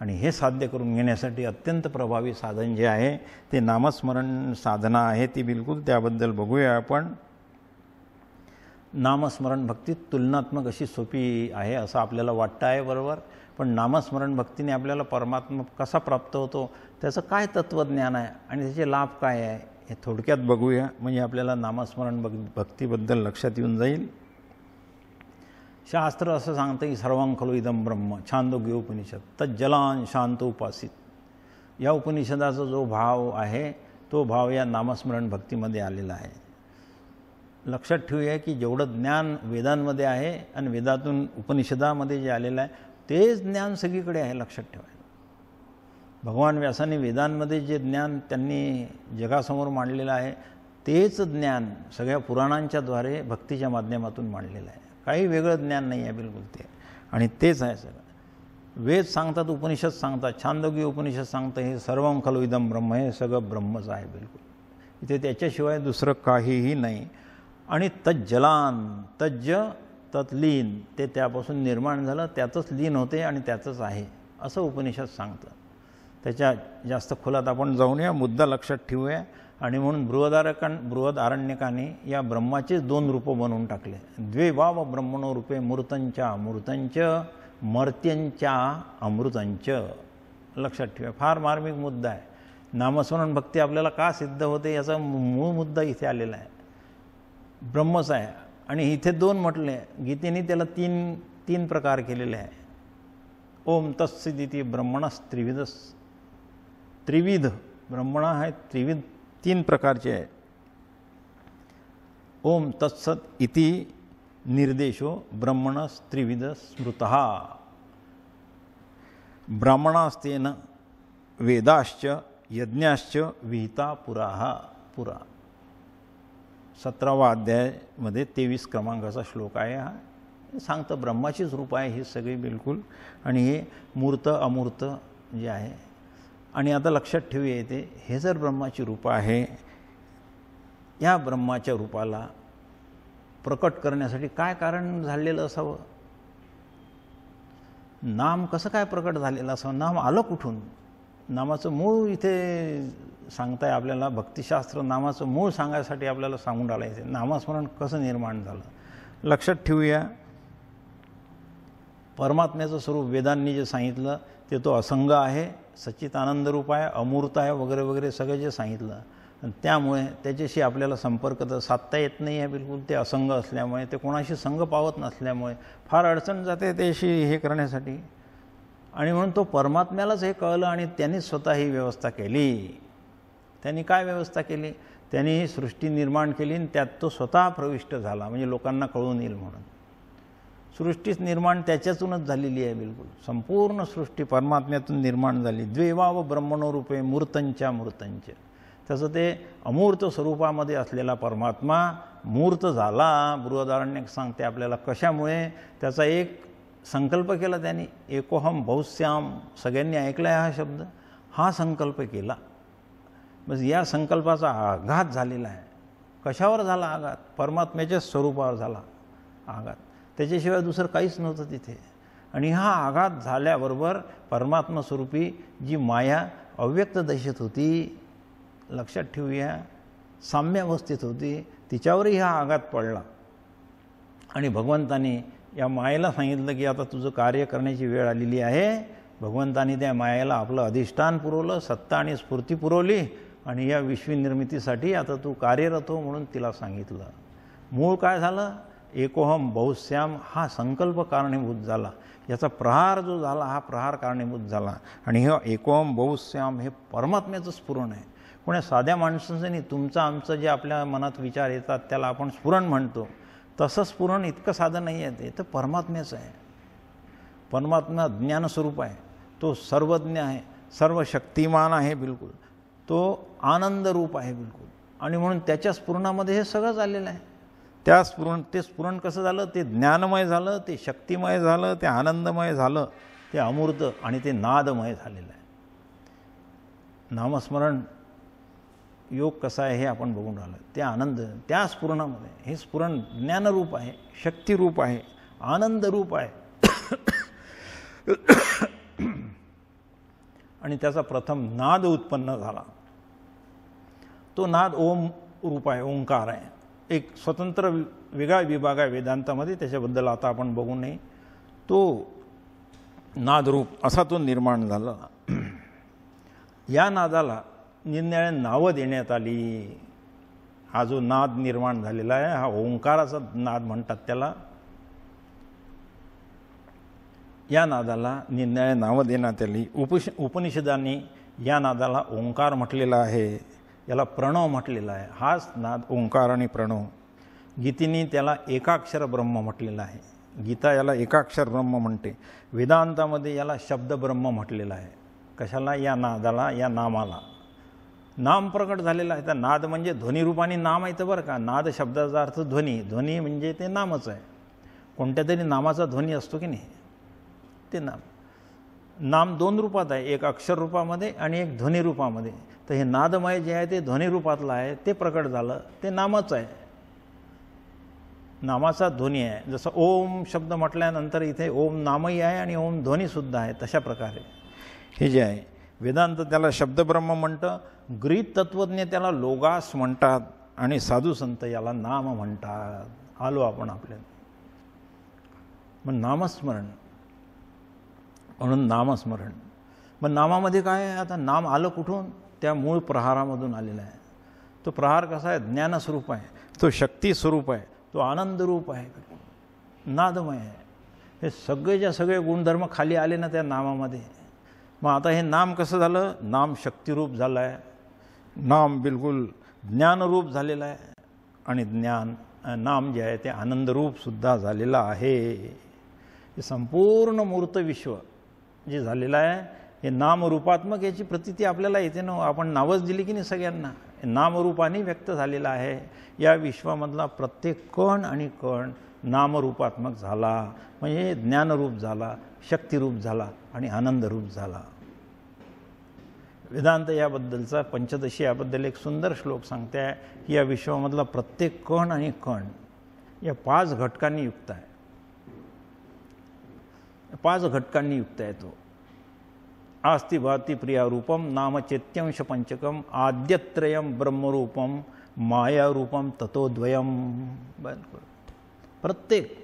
आणि हे साध्य करून घेण्यासाठी अत्यंत प्रभावी साधन जे आहे ते नामस्मरण साधना आहे ती बिलकुल. त्याबद्दल बघूया आपण. नामस्मरण भक्ती तुलनात्मक अशी सोपी आहे असं आपल्याला वाटतं आहे, बरोबर. पण नामस्मरण भक्तीने आपल्याला परमात्मा कसा प्राप्त होतो, त्याचं काय तत्त्वज्ञान आहे आणि त्याचे लाभ काय आहे हे थोडक्यात बघूया. म्हणजे आपल्याला नामस्मरण भक्तीबद्दल लक्षात येऊन जाईल. शास्त्र असं सांगतं की सर्वं खलु इदं ब्रह्म, छांदोग्य उपनिषद, तज्जलान शांत उपासित. या उपनिषदाचा जो भाव आहे तो भाव या नामस्मरण भक्तीमध्ये आलेला आहे. लक्षात ठेवूया की जेवढं ज्ञान वेदांमध्ये आहे आणि वेदातून उपनिषदामध्ये जे आलेलं आहे तेच ज्ञान सगळीकडे आहे, लक्षात ठेवायला. भगवान व्यासाने वेदांमध्ये जे ज्ञान त्यांनी जगासमोर मांडलेलं आहे तेच ज्ञान सगळ्या पुराणांच्याद्वारे भक्तीच्या माध्यमातून मांडलेलं आहे. काही वेगळं ज्ञान नाही आहे बिलकुल ते, आणि तेच आहे सगळं. वेद सांगतात, उपनिषद सांगतात, छांदोग्य उपनिषद सांगतं हे सर्वं खलु इदं ब्रह्म, हे सगळं ब्रह्मच आहे बिलकुल. इथे त्याच्याशिवाय दुसरं काहीही नाही. आणि तज्जलान, तज्ज तत्लीन, ते त्यापासून निर्माण झालं, त्यातच लीन होते आणि त्यातच आहे असं उपनिषद सांगतं. त्याच्या जास्त खोलात आपण जाऊया, मुद्दा लक्षात ठेवूया. आणि म्हणून बृहदारण्यकाने या ब्रह्माचेच दोन रूपं बनवून टाकले. द्वे वाव ब्रह्मणो रूपे मूर्तंच्या मूर्तंच, मर्त्यंच्या अमृतंच. लक्षात ठेवा, फार मार्मिक मुद्दा आहे. नामस्मरण भक्ती आपल्याला का सिद्ध होते याचा मूळ मुद्दा इथे आलेला आहे. ब्रह्मच आहे आणि इथे दोन म्हटले, गीतेने त्याला तीन प्रकार केलेले आहे. ओम तत्सदिती ब्रह्मणस त्रिविधस, त्रिविध ब्रह्मणा आहे, त्रिविध तीन प्रकारचे आहे. ओम तत्सत इति निर्देशो ब्रह्मणस त्रिविध स्मृतः, ब्राह्मणास्तेन वेदाश्च यज्ञाश्च विहिता पुरा. 17वा अध्यायामध्ये 23 क्रमांकाचा श्लोक आहे. हा सांगतं ब्रह्माचीच रूप आहे ही सगळी बिलकुल. आणि हे मूर्त अमूर्त जे आहे. आणि आता लक्षात ठेवूया येते, हे जर ब्रह्माची रूप आहे, या ब्रह्माच्या रूपाला प्रकट करण्यासाठी काय कारण झालेलं असावं? नाम कसं काय प्रकट झालेलं असावं? नाम आलं कुठून? नामाचं मूळ इथे सांगताय आपल्याला. भक्तिशास्त्र नामाचं मूळ सांगायसाठी आपल्याला सांगून राहिलं. नामस्मरण कसं निर्माण झालं लक्षात ठेवूया. परमात्म्याचं स्वरूप वेदांनी जे सांगितलं ते तो असंग आहे, सच्चिदानंद रूप आहे, अमूर्त आहे, वगैरे वगैरे सगळं जे सांगितलं. आणि त्यामुळे त्याच्याशी आपल्याला संपर्क तर साधता येत नाही आहे बिलकुल. ते असंग असल्यामुळे, ते कोणाशी संग पावत नसल्यामुळे फार अडचण जाते त्याशी हे करण्यासाठी. आणि म्हणून तो परमात्म्यालाच हे कळलं आणि त्यांनी स्वतः ही व्यवस्था केली. त्यांनी काय व्यवस्था केली? त्यांनी सृष्टी निर्माण केली आणि त्यात तो स्वतः प्रविष्ट झाला, म्हणजे लोकांना कळून येईल म्हणून. सृष्टीच निर्माण त्याच्यातूनच झालेली आहे बिलकुल. संपूर्ण सृष्टी परमात्म्यातून निर्माण झाली. द्वेवाव ब्रह्मणो रूपे मूर्तंच्या मूर्तंच. त्याचं ते अमूर्त स्वरूपामध्ये असलेला परमात्मा मूर्त झाला. बृहदारण्यक सांगते आपल्याला कशामुळे. त्याचा एक संकल्प केला त्यांनी, एकोहम बहुश्याम. सगळ्यांनी ऐकला आहे हा शब्द. हा संकल्प केला, बस या संकल्पाचा आघात झालेला आहे. कशावर झाला आघात? परमात्म्याच्या स्वरूपावर झाला आघात. त्याच्याशिवाय दुसरं काहीच नव्हतं तिथे. आणि हा आघात झाल्याबरोबर परमात्मा स्वरूपी जी माया अव्यक्त दशेत होती, लक्षात ठेवूया, साम्यावस्थेत होती, तिच्यावरही हा आघात पडला. आणि भगवंतानी या मायेला सांगितलं की आता तुझं कार्य करण्याची वेळ आलेली आहे. भगवंतानी त्या मायेला आपलं अधिष्ठान पुरवलं, सत्ता आणि स्फूर्ती पुरवली आणि या विश्वनिर्मितीसाठी आता तू कार्यरत हो म्हणून तिला सांगितलं. मूळ काय झालं? एकोहम बहुश्याम हा संकल्प कारणीभूत झाला. याचा प्रहार जो झाला हा प्रहार कारणीभूत झाला. आणि हे एकोहम बहुश्याम हे परमात्म्याचं स्फुरण आहे. कोण्या साध्या माणसाचं नाही. तुमचं आमचं जे आपल्या मनात विचार येतात त्याला आपण स्फुरण म्हणतो. तसं स्फुरण इतकं साधं नाही आहे. ते तर परमात्म्याचं आहे. परमात्मा ज्ञानस्वरूप आहे. तो सर्वज्ञ आहे, सर्व शक्तिमान आहे बिलकुल. तो आनंद रूप आहे बिलकुल. आणि म्हणून त्याच्या स्फुरणामध्ये हे सगळं झालेलं आहे. ते स्फुरण कसं झालं? ते ज्ञानमय झालं, ते शक्तिमय झालं, ते आनंदमय झालं, ते अमूर्त आणि ते नादमय झालेलं आहे. नामस्मरण योग कसा आहे हे आपण बघून राहिलो. ते आनंद त्या स्फुरणामध्ये, हे स्फुरण ज्ञानरूप आहे, शक्तिरूप आहे, आनंदरूप आहे. आणि त्याचा प्रथम नाद उत्पन्न झाला. तो नाद ओम रूप आहे, ओंकार आहे. एक स्वतंत्र वेगळा विभाग आहे वेदांतामध्ये, त्याच्याबद्दल आता आपण बघू नये. तो नादरूप असा तो निर्माण झाला. या नादाला निरनिराळी नावं देण्यात आली. हा जो नाद निर्माण झालेला आहे हा ओंकाराचा नाद म्हणतात त्याला. या नादाला निरनिराळी नावं देण्यात आली. उपनिषदांनी या नादाला ओंकार म्हटलेला आहे, याला प्रणव म्हटलेला आहे. हाच नाद ओंकार आणि प्रणव. गीतेने त्याला एकाक्षर ब्रह्म म्हटलेलं आहे. गीता याला एकाक्षर ब्रह्म म्हणते. वेदांतामध्ये याला शब्द ब्रह्म म्हटलेलं आहे. कशाला? या नादाला, या नामाला. नाम प्रकट झालेला आहे. तर नाद म्हणजे ध्वनिरूपाने नाम आहे तर बरं का. नाद शब्दाचा अर्थ ध्वनी. ध्वनी म्हणजे ते नामच आहे. कोणत्या तरी नामाचा ध्वनी असतो की नाही, ते नाम. नाम दोन रूपात आहे, एक अक्षर रूपामध्ये आणि एक ध्वनी रूपामध्ये. तर हे नादमय जे आहे ते ध्वनी रूपातलं आहे, ते प्रकट झालं, ते नामच आहे. नामाचा ध्वनी आहे. जसं ओम शब्द म्हटल्यानंतर इथे ओम नामही आहे आणि ओम ध्वनीसुद्धा आहे. तशा प्रकारे हे जे आहे वेदांत त्याला शब्दब्रह्म म्हणतं. ग्रीक तत्त्वज्ञ त्याला लोगास म्हणतात आणि साधू संत याला नाम म्हणतात. आलो आपण आपल्या मग नामस्मरण, म्हणून नामस्मरण. मग नामामध्ये काय आहे? आता नाम आलं कुठून? त्या मूळ प्रहारामधून आलेला आहे. तो प्रहार कसा आहे? ज्ञानस्वरूप आहे, तो शक्ती स्वरूप आहे, तो आनंदरूप आहे, नादमय आहे. हे सगळेच्या सगळे गुणधर्म खाली आले ना त्या नामामध्ये. मग आता हे नाम कसं झालं? नाम शक्तिरूप झालं आहे. नाम बिलकुल ज्ञानरूप झालेलं आहे. आणि नाम जे आहे ते आनंदरूपसुद्धा झालेलं आहे. हे संपूर्ण मूर्त विश्व जे झालेलं आहे हे नामरूपात्मक, याची प्रतीती आपल्याला येते ना. आपण नावच दिली की नाही सगळ्यांना. नामरूपाने व्यक्त झालेला आहे. या विश्वामधला प्रत्येक कण आणि कण नामरूपात्मक झाला, म्हणजे ज्ञानरूप झाला, शक्तिरूप झाला आणि आनंदरूप झाला. वेदांत याबद्दलचा पंचदशी याबद्दल एक सुंदर श्लोक सांगते आहे की या विश्वामधला प्रत्येक कण आणि कण या 5 घटकांनी युक्त आहे. 5 घटकांनी युक्त आहे तो. आस्ति भाति प्रिया रूपम नाम चैत्यंश पंचकम आद्यत्रयम ब्रह्मरूपम मायारूपम ततोद्वयम. प्रत्येक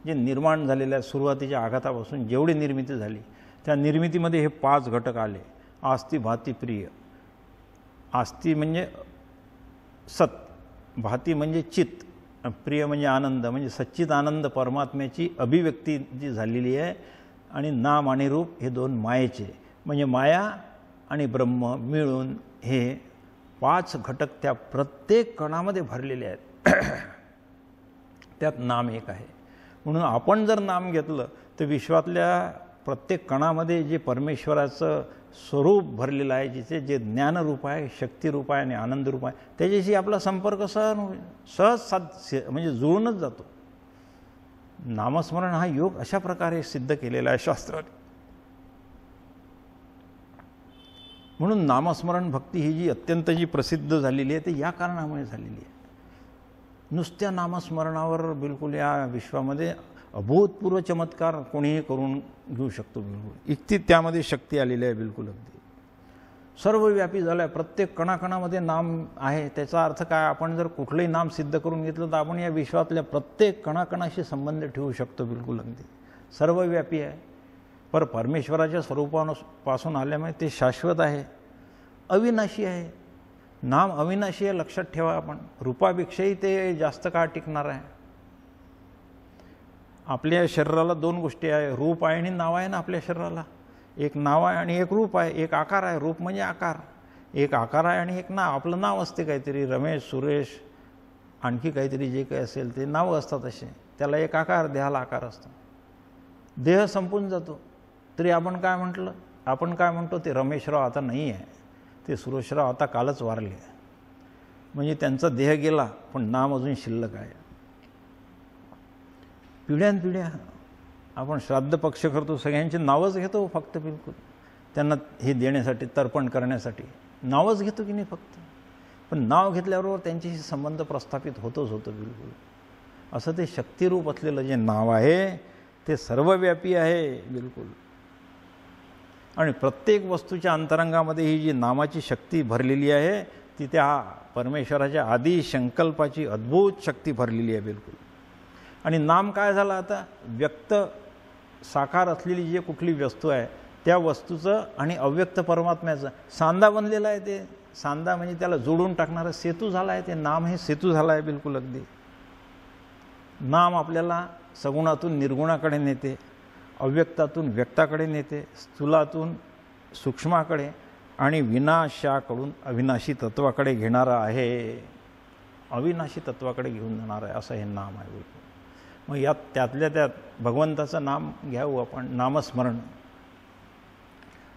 जे निर्माण झालेल्या सुरुवातीच्या आघातापासून जेवढी निर्मिती झाली त्या निर्मितीमध्ये हे 5 घटक आले. आस्ति भाति प्रिय. आस्ति म्हणजे सत, भाति म्हणजे चित, प्रिय म्हणजे आनंद, म्हणजे सच्चित आनंद परमात्म्याची अभिव्यक्ती जी झालेली आहे. आणि नाम आणि रूप हे 2 मायेचे, म्हणजे माया आणि ब्रह्म मिळून हे 5 घटक त्या प्रत्येक कणामध्ये भरलेले आहेत. त्यात नाम एक आहे. म्हणून आपण जर नाम घेतलं तर विश्वातल्या प्रत्येक कणामध्ये जे परमेश्वराचं स्वरूप भरलेलं आहे, जिचे जे ज्ञानरूप आहे, शक्तिरूप आहे आणि आनंदरूप आहे, त्याच्याशी आपला संपर्क सहज म्हणजे जुळूनच जातो. नामस्मरण हा योग अशा प्रकारे सिद्ध केलेला आहे शास्त्राने. म्हणून नामस्मरण भक्ती ही जी अत्यंत जी प्रसिद्ध झालेली आहे ते या कारणामुळे झालेली आहे. नुसत्या नामस्मरणावर बिलकुल या विश्वामध्ये अभूतपूर्व चमत्कार कोणीही करून घेऊ शकतो. बिलकुल इतकी त्यामध्ये शक्ती आलेली आहे. बिलकुल अगदी सर्वव्यापी झालं आहे. प्रत्येक कणाकणामध्ये नाम आहे. त्याचा अर्थ काय? आपण जर कुठलंही नाम सिद्ध करून घेतलं तर आपण या विश्वातल्या प्रत्येक कणाकणाशी संबंध ठेवू शकतो. बिलकुल अगदी सर्वव्यापी आहे. पर परमेश्वराच्या स्वरूपापासून आल्यामुळे ते शाश्वत आहे, अविनाशी आहे. नाम अविनाशी आहे, लक्षात ठेवा. आपण रूपापेक्षाही ते जास्त काळ टिकणार आहे. आपल्या शरीराला 2 गोष्टी आहे, रूप आहे आणि नाव आहे ना. आपल्या शरीराला एक नाव आहे आणि एक रूप आहे, एक आकार आहे. रूप म्हणजे आकार, एक आकार आहे आणि एक नाव. आपलं नाव असते काहीतरी, रमेश, सुरेश, आणखी काहीतरी जे काही असेल ते नावं असतात असे. त्याला एक आकार, देहाला आकार असतो. देह संपून जातो तरी आपण काय म्हटलं? आपण काय म्हणतो? ते रमेशराव आता नाही आहे, ते सुरेशराव आता कालच वारले. म्हणजे त्यांचा देह गेला पण नाम अजून शिल्लक आहे. पिढ्यानपिढ्या आपण श्राद्ध पक्ष करतो, सगळ्यांची नावच घेतो फक्त. बिलकुल त्यांना हे देण्यासाठी, तर्पण करण्यासाठी नावच घेतो की नाही फक्त. पण नाव घेतल्याबरोबर त्यांच्याशी संबंध प्रस्थापित होतोच होतो बिलकुल. असं ते शक्तिरूप असलेलं जे नाव आहे ते सर्वव्यापी आहे बिलकुल. आणि प्रत्येक वस्तूच्या अंतरंगामध्ये ही जी नामाची शक्ती भरलेली आहे ती त्या परमेश्वराच्या आदी संकल्पाची अद्भुत शक्ती भरलेली आहे बिलकुल. आणि नाम काय झालं आता, व्यक्त साकार असलेली जी कुठली वस्तू आहे त्या वस्तूचं आणि अव्यक्त परमात्म्याचं सांधा बनलेला आहे. ते सांधा म्हणजे त्याला जोडून टाकणारा सेतू झाला आहे. ते नाम हे सेतू झाला आहे बिलकुल. अगदी नाम आपल्याला सगुणातून निर्गुणाकडे नेते, अव्यक्तातून व्यक्ताकडे नेते, स्थूलातून सूक्ष्माकडे आणि विनाशाकडून अविनाशी तत्वाकडे घेणारा आहे. अविनाशी तत्वाकडे घेऊन जाणार आहे असं हे नाम आहे बिलकुल. मग यात त्यातल्या त्यात भगवंताचं नाम घ्यावं आपण, नामस्मरण.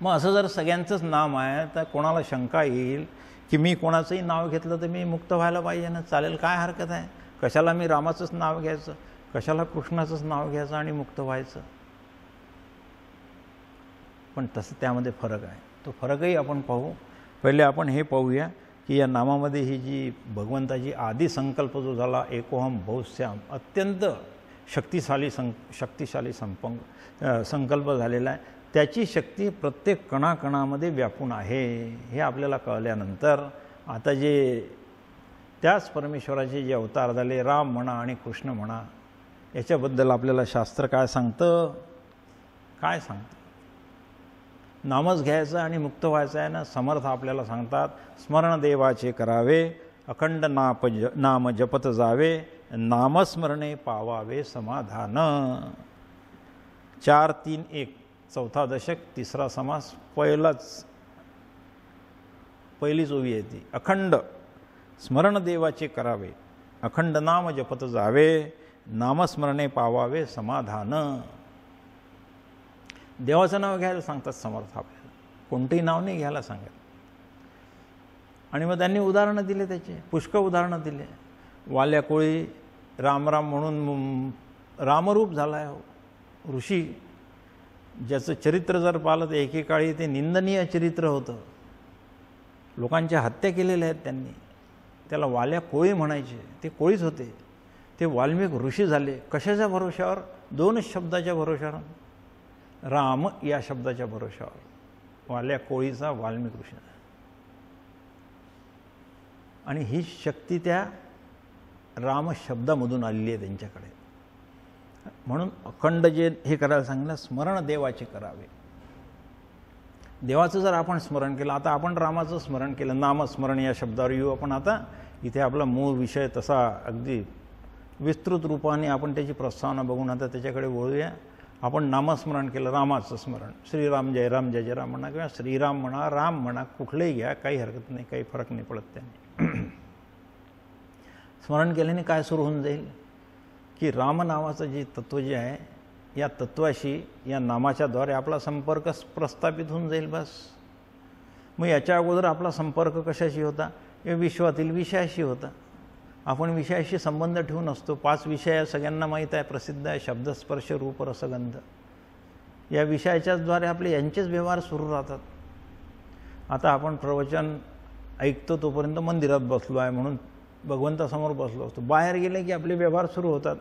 मग असं जर सगळ्यांचंच नाम आहे तर कोणाला शंका येईल की मी कोणाचंही नाव घेतलं तर मी मुक्त व्हायला पाहिजे ना, चालेल, काय हरकत आहे, कशाला मी रामाचंच नाव घ्यायचं, कशाला कृष्णाचंच नाव घ्यायचं आणि मुक्त व्हायचं. पण तसं त्यामध्ये फरक आहे. तो फरकही आपण पाहू. पहिले आपण हे पाहूया की या नामामध्ये ही जी भगवंताची आदी संकल्प जो झाला एकोहम बहुश्याम, अत्यंत शक्तिशाली संकल्प झालेला आहे. त्याची शक्ती प्रत्येक कणाकणामध्ये व्यापून आहे हे आपल्याला कळल्यानंतर आता जे त्याच परमेश्वराचे जे अवतार झाले, राम म्हणा आणि कृष्ण म्हणा, याच्याबद्दल आपल्याला शास्त्र काय सांगतं, काय सांगतं. नामच घ्यायचं आणि मुक्त व्हायचं आहे ना. समर्थ आपल्याला सांगतात स्मरण देवाचे करावे, अखंड नाम जपत जावे, नामस्मरणे पावावे समाधान. 4, 3, 1 चौथा दशक, तिसरा समास, पहिलीच ओवी आहे ती. अखंड स्मरण देवाचे करावे, अखंड नाम जपत जावे, नामस्मरणे पावावे समाधान. देवाचं नाव घ्यायला सांगतात समर्थ आपल्याला, कोणतंही नाव नाही घ्यायला सांगत. आणि मग त्यांनी उदाहरणं दिले, त्याचे पुष्कळ उदाहरणं दिले. वाल्या कोळी राम राम म्हणून रामरूप झाला आहे ऋषी, ज्याचं चरित्र जर पाहिलं तर एकेकाळी ते निंदनीय चरित्र होतं. लोकांच्या हत्या केलेल्या आहेत त्यांनी. त्याला वाल्या कोळी म्हणायचे. ते कोळीच होते. ते वाल्मिक ऋषी झाले. कशाच्या भरोशावर? 2 शब्दाच्या भरोशावर, राम या शब्दाच्या भरोशावर. वाल्या कोळीचा वाल्मिक ऋषी. आणि ही शक्ती त्या राम शब्दामधून आलेली आहे त्यांच्याकडे. म्हणून अखंड जे हे करायला सांगितलं, स्मरण देवाचे करावे. देवाचं जर आपण स्मरण केलं, आता आपण रामाचं स्मरण केलं, नामस्मरण या शब्दावर येऊ आपण. आता इथे आपला मूळ विषय तसा अगदी विस्तृत रूपाने आपण त्याची प्रस्तावना बघून आता त्याच्याकडे वळूया. आपण नामस्मरण केलं, रामाचं स्मरण, श्रीराम जय राम जय जय राम म्हणा किंवा श्रीराम म्हणा, राम म्हणा, कुठलंही घ्या, काही हरकत नाही, काही फरक नाही पडत त्याने. स्मरण केल्याने काय सुरू होऊन जाईल की राम नावाचं जे तत्त्व जे आहे, या तत्त्वाशी या नामाच्याद्वारे आपला संपर्क प्रस्थापित होऊन जाईल. बस. मग याच्या अगोदर आपला संपर्क कशाशी होता? या विश्वातील विषयाशी होता. आपण विषयाशी संबंध ठेवून असतो. 5 विषय सगळ्यांना माहीत आहे, प्रसिद्ध आहे, शब्द स्पर्श रूप रसगंध. या विषयाच्याद्वारे आपले यांचेच व्यवहार सुरू राहतात. आता आपण प्रवचन ऐकतो तोपर्यंत मंदिरात बसलो आहे म्हणून भगवंतासमोर बसलो असतो. बाहेर गेले की आपले व्यवहार सुरू होतात.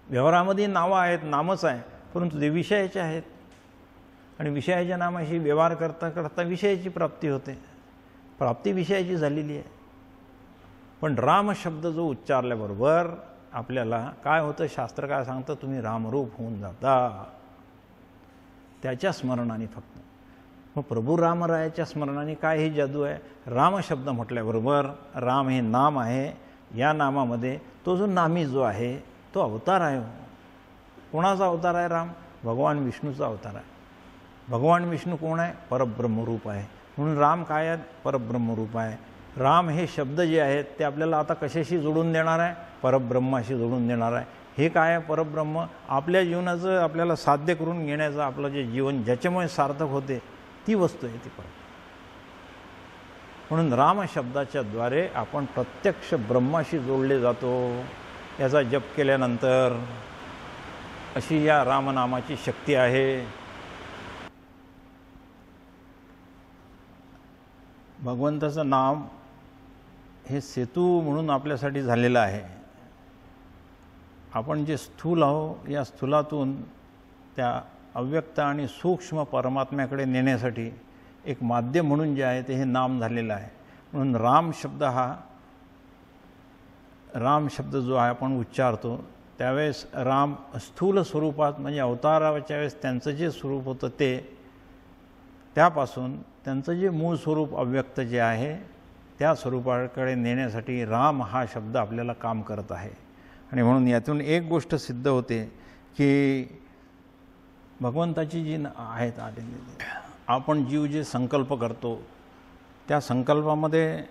व्यवहारामध्ये नावं आहेत, नामच आहे, परंतु ते विषयाचे आहेत. आणि विषयाच्या नामाशी व्यवहार करता करता विषयाची प्राप्ती होते. प्राप्ती विषयाची झालेली आहे. पण राम शब्द जो उच्चारल्याबरोबर आपल्याला काय होतं, शास्त्र काय सांगतं, तुम्ही रामरूप होऊन जाता त्याच्या स्मरणाने फक्त. मग प्रभू रामरायाच्या स्मरणाने काय ही जादू आहे? राम शब्द म्हटल्याबरोबर राम हे नाम आहे. या नामामध्ये तो जो नामी जो आहे तो अवतार आहे. कोणाचा अवतार आहे? राम, भगवान विष्णूचा अवतार आहे. भगवान विष्णू कोण आहे? परब्रह्मरूप आहे. म्हणून राम काय आहे? परब्रह्मरूप आहे. राम हे शब्द जे आहेत ते आपल्याला आता कशाशी जोडून देणार आहे? परब्रह्माशी जोडून देणार आहे. हे काय आहे? परब्रह्म आपल्या जीवनाचं आपल्याला साध्य करून घेण्याचं आपलं जे जीवन ज्याच्यामुळे सार्थक होते ती वस्तू आहे ती परब्रह्म. म्हणून राम शब्दाच्या द्वारे आपण प्रत्यक्ष ब्रह्माशी जोडले जातो. याचा जप केल्यानंतर अशी या रामनामाची शक्ती आहे. भगवंताचं नाम हे सेतू म्हणून आपल्यासाठी झालेलं आहे. आपण जे स्थूल आहो, या स्थूलातून त्या अव्यक्त आणि सूक्ष्म परमात्म्याकडे नेण्यासाठी एक माध्यम म्हणून जे आहे ते हे नाम झालेलं आहे. म्हणून राम शब्द जो आहे आपण उच्चारतो त्यावेळेस राम स्थूल स्वरूपात म्हणजे अवताराच्या वेळेस त्यांचं जे स्वरूप होतं त्यापासून त्यांचं जे मूळ स्वरूप अव्यक्त जे आहे त्या स्वरूपाकडे नेण्यासाठी राम हा शब्द आपल्याला काम करत आहे. आणि म्हणून यातून एक गोष्ट सिद्ध होते की भगवंताची जी आहेत आपण जीव जे संकल्प करतो त्या संकल्पामध्ये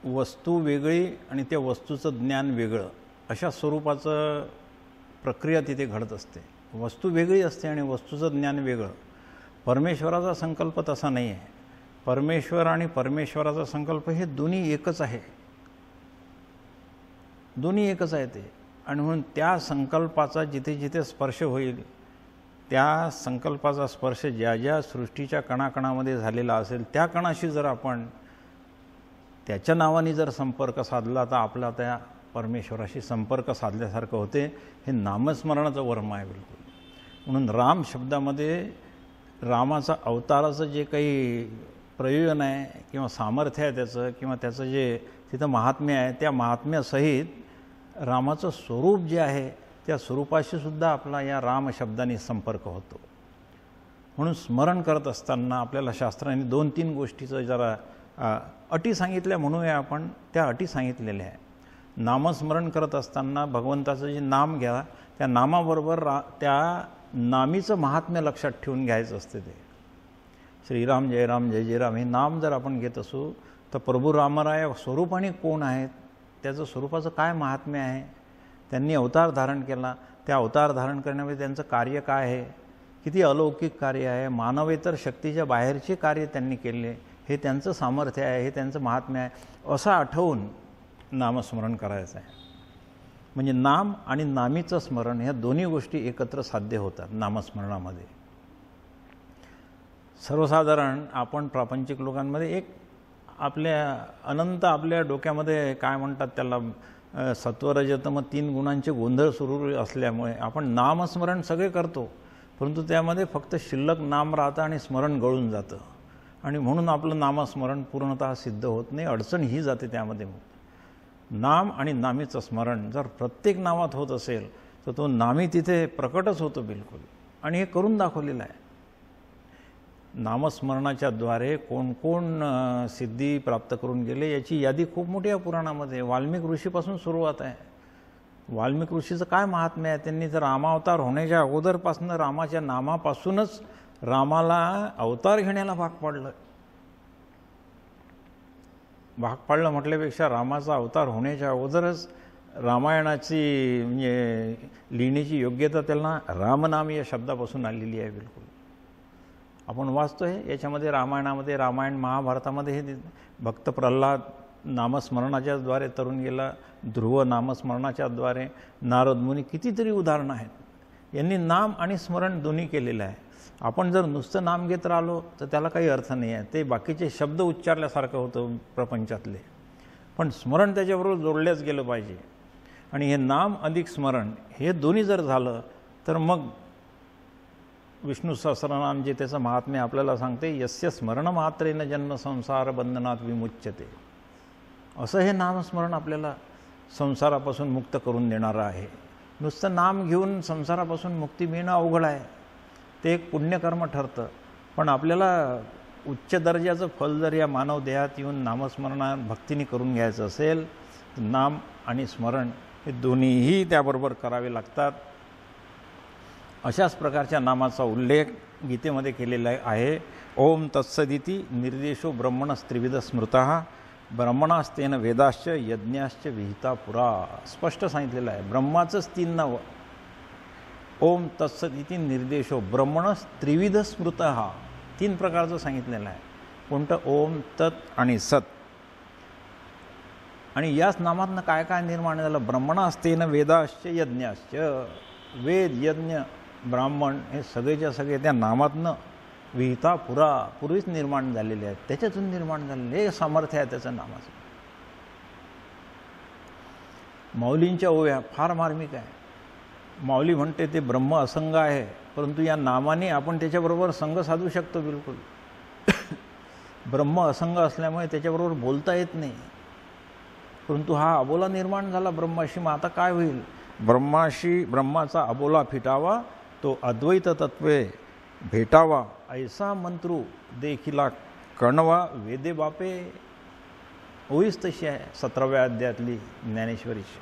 वस्तू वेगळी आणि त्या वस्तूचं ज्ञान वेगळं अशा स्वरूपाचं प्रक्रिया तिथे घडत असते. वस्तू वेगळी असते आणि वस्तूचं ज्ञान वेगळं. परमेश्वराचा संकल्प तसा नाही आहे. परमेश्वर आणि परमेश्वराचा संकल्प हे दोन्ही एकच आहे. दोन्ही एकच आहे ते. आणि म्हणून त्या संकल्पाचा जिथे जिथे स्पर्श होईल त्या संकल्पाचा स्पर्श ज्या ज्या सृष्टीच्या कणाकणामध्ये झालेला असेल त्या कणाशी जर आपण त्याच्या नावाने जर संपर्क साधला तर आपला त्या परमेश्वराशी संपर्क साधल्यासारखं होते. हे नामस्मरणाचं वर्म आहे बिलकुल. म्हणून राम शब्दामध्ये रामाचा अवताराचं जे काही प्रयोजन आहे किंवा सामर्थ्य आहे त्याचं किंवा त्याचं जे तिथं महात्म्य आहे त्या महात्म्यासहित रामाचं स्वरूप जे आहे त्या स्वरूपाशी सुद्धा आपला या राम शब्दाने संपर्क होतो. म्हणून स्मरण करत असताना आपल्याला शास्त्राने 2-3 गोष्टीचं जरा अटी सांगितल्या म्हणूया आपण. त्या अटी सांगितलेल्या आहे. नामस्मरण करत असताना भगवंताचं जे नाम घ्या त्या नामाबरोबर त्या नामीचं महात्म्य लक्षात ठेवून घ्यायचं असते. ते श्रीराम जय राम जय जय राम हे नाम जर आपण घेत असू तर प्रभू रामराय स्वरूपाने कोण आहेत, त्याचं स्वरूपाचं काय महात्म्य आहे, त्यांनी अवतार धारण केला, त्या अवतार धारण करण्यामध्ये त्यांचं कार्य काय आहे, किती अलौकिक कार्य आहे, मानवेतर शक्तीच्या बाहेरचे कार्य त्यांनी केले, हे त्यांचं सामर्थ्य आहे, हे त्यांचं महात्म्य आहे, असं आठवून नामस्मरण करायचं आहे. म्हणजे नाम आणि नामीचं स्मरण ह्या दोन्ही गोष्टी एकत्र साध्य होतात नामस्मरणामध्ये. सर्वसाधारण आपण प्रापंचिक लोकांमध्ये एक आपल्या डोक्यामध्ये काय म्हणतात त्याला सत्वरजतम 3 गुणांचे गोंधळ सुरू असल्यामुळे आपण नामस्मरण सगळे करतो परंतु त्यामध्ये फक्त शिल्लक नाम राहतं आणि स्मरण गळून जातं. आणि म्हणून आपलं नामस्मरण पूर्णतः सिद्ध होत नाही. अडचण ही जाते त्यामध्ये. नाम आणि नामीचं स्मरण जर प्रत्येक नावात होत असेल तर तो नामी तिथे प्रकटच होतो बिलकुल. आणि हे करून दाखवलेलं आहे. नामस्मरणाच्या द्वारे कोण कोण सिद्धी प्राप्त करून गेले याची यादी खूप मोठी आहे पुराणामध्ये. वाल्मिक ऋषीपासून सुरुवात आहे. वाल्मिक ऋषीचं काय महात्म्य आहे, त्यांनी तर रामावतार होण्याच्या अगोदरपासून रामाच्या नामापासूनच रामाला अवतार घेण्याला भाग पाडलं म्हटल्यापेक्षा रामाचा अवतार होण्याच्या अगोदरच रामायणाची म्हणजे लिहिण्याची योग्यता त्यांना रामनाम या शब्दापासून आलेली आहे बिलकुल. आपण वाचतो आहे याच्यामध्ये रामायणामध्ये, रामायण महाभारतामध्ये हे भक्त प्रल्हाद नामस्मरणाच्या द्वारे तरुण गेला, ध्रुव नामस्मरणाच्या द्वारे, नारद मुनी, कितीतरी उदाहरणं आहेत. यांनी नाम आणि स्मरण दोन्ही केलेलं आहे. आपण जर नुसतं नाम घेत राहिलो तर त्याला काही अर्थ नाही आहे. ते बाकीचे शब्द उच्चारल्यासारखं होतं प्रपंचातले. पण स्मरण त्याच्याबरोबर जोडल्याच गेलं पाहिजे. आणि हे नाम अधिक स्मरण हे दोन्ही जर झालं तर मग विष्णू सहस्रनाम जे त्याचं महात्म्य आपल्याला सांगते, यस्य स्मरण मात्रेन जन्म संसार बंधनात विमुच्यते. असं हे नामस्मरण आपल्याला संसारापासून मुक्त करून देणारं आहे. नुसतं नाम घेऊन संसारापासून मुक्ती मिळणं अवघड आहे. ते एक पुण्यकर्म ठरतं. पण आपल्याला उच्च दर्जाचं फल जर या मानव देहात येऊन नामस्मरणा भक्तीने करून घ्यायचं असेल तर नाम आणि स्मरण हे दोन्हीही त्याबरोबर करावे लागतात. अशाच प्रकारच्या नामाचा उल्लेख गीतेमध्ये केलेला आहे. ओम तत्सदिती निर्देशो ब्रह्मणस्त्रिविध स्मृतः ब्रह्मणास्तेन वेदाश्च यज्ञाश्च विहिता पुरा. स्पष्ट सांगितलेलं आहे. ब्रह्माचंच 3 नाव. ओम तत्सदिती निर्देशो ब्रह्मणस त्रिविध स्मृतः 3 प्रकारचं सांगितलेलं आहे. कोणतं? ओम, तत् आणि सत. आणि याच नामातनं काय काय निर्माण झालं? ब्रह्मणास्तेन वेदाश्च यज्ञाश्च. वेद, यज्ञ, ब्राह्मण हे सगळेच्या सगळे त्या नामातनं विहिता पुरा, पूर्वीच निर्माण झालेले आहेत, त्याच्यातून निर्माण झालेले हे सामर्थ्य आहे त्याचं नामाचं. माऊलींच्या ओव्या फार मार्मिक आहे. माऊली म्हणते ते ब्रह्म असंग आहे, परंतु या नामाने आपण त्याच्याबरोबर संग साधू शकतो. बिलकुल ब्रह्म असंग असल्यामुळे त्याच्याबरोबर बोलता येत नाही, परंतु हा अबोला निर्माण झाला ब्रह्माशी. मग आता काय होईल? ब्रह्माचा अबोला फिटावा, तो अद्वैत तत्वे भेटावा, ऐसा मंत्रू देखिला कणवा, वेदे बापे. ओळीच तशी आहे 17व्या अध्यायातली ज्ञानेश्वरीची.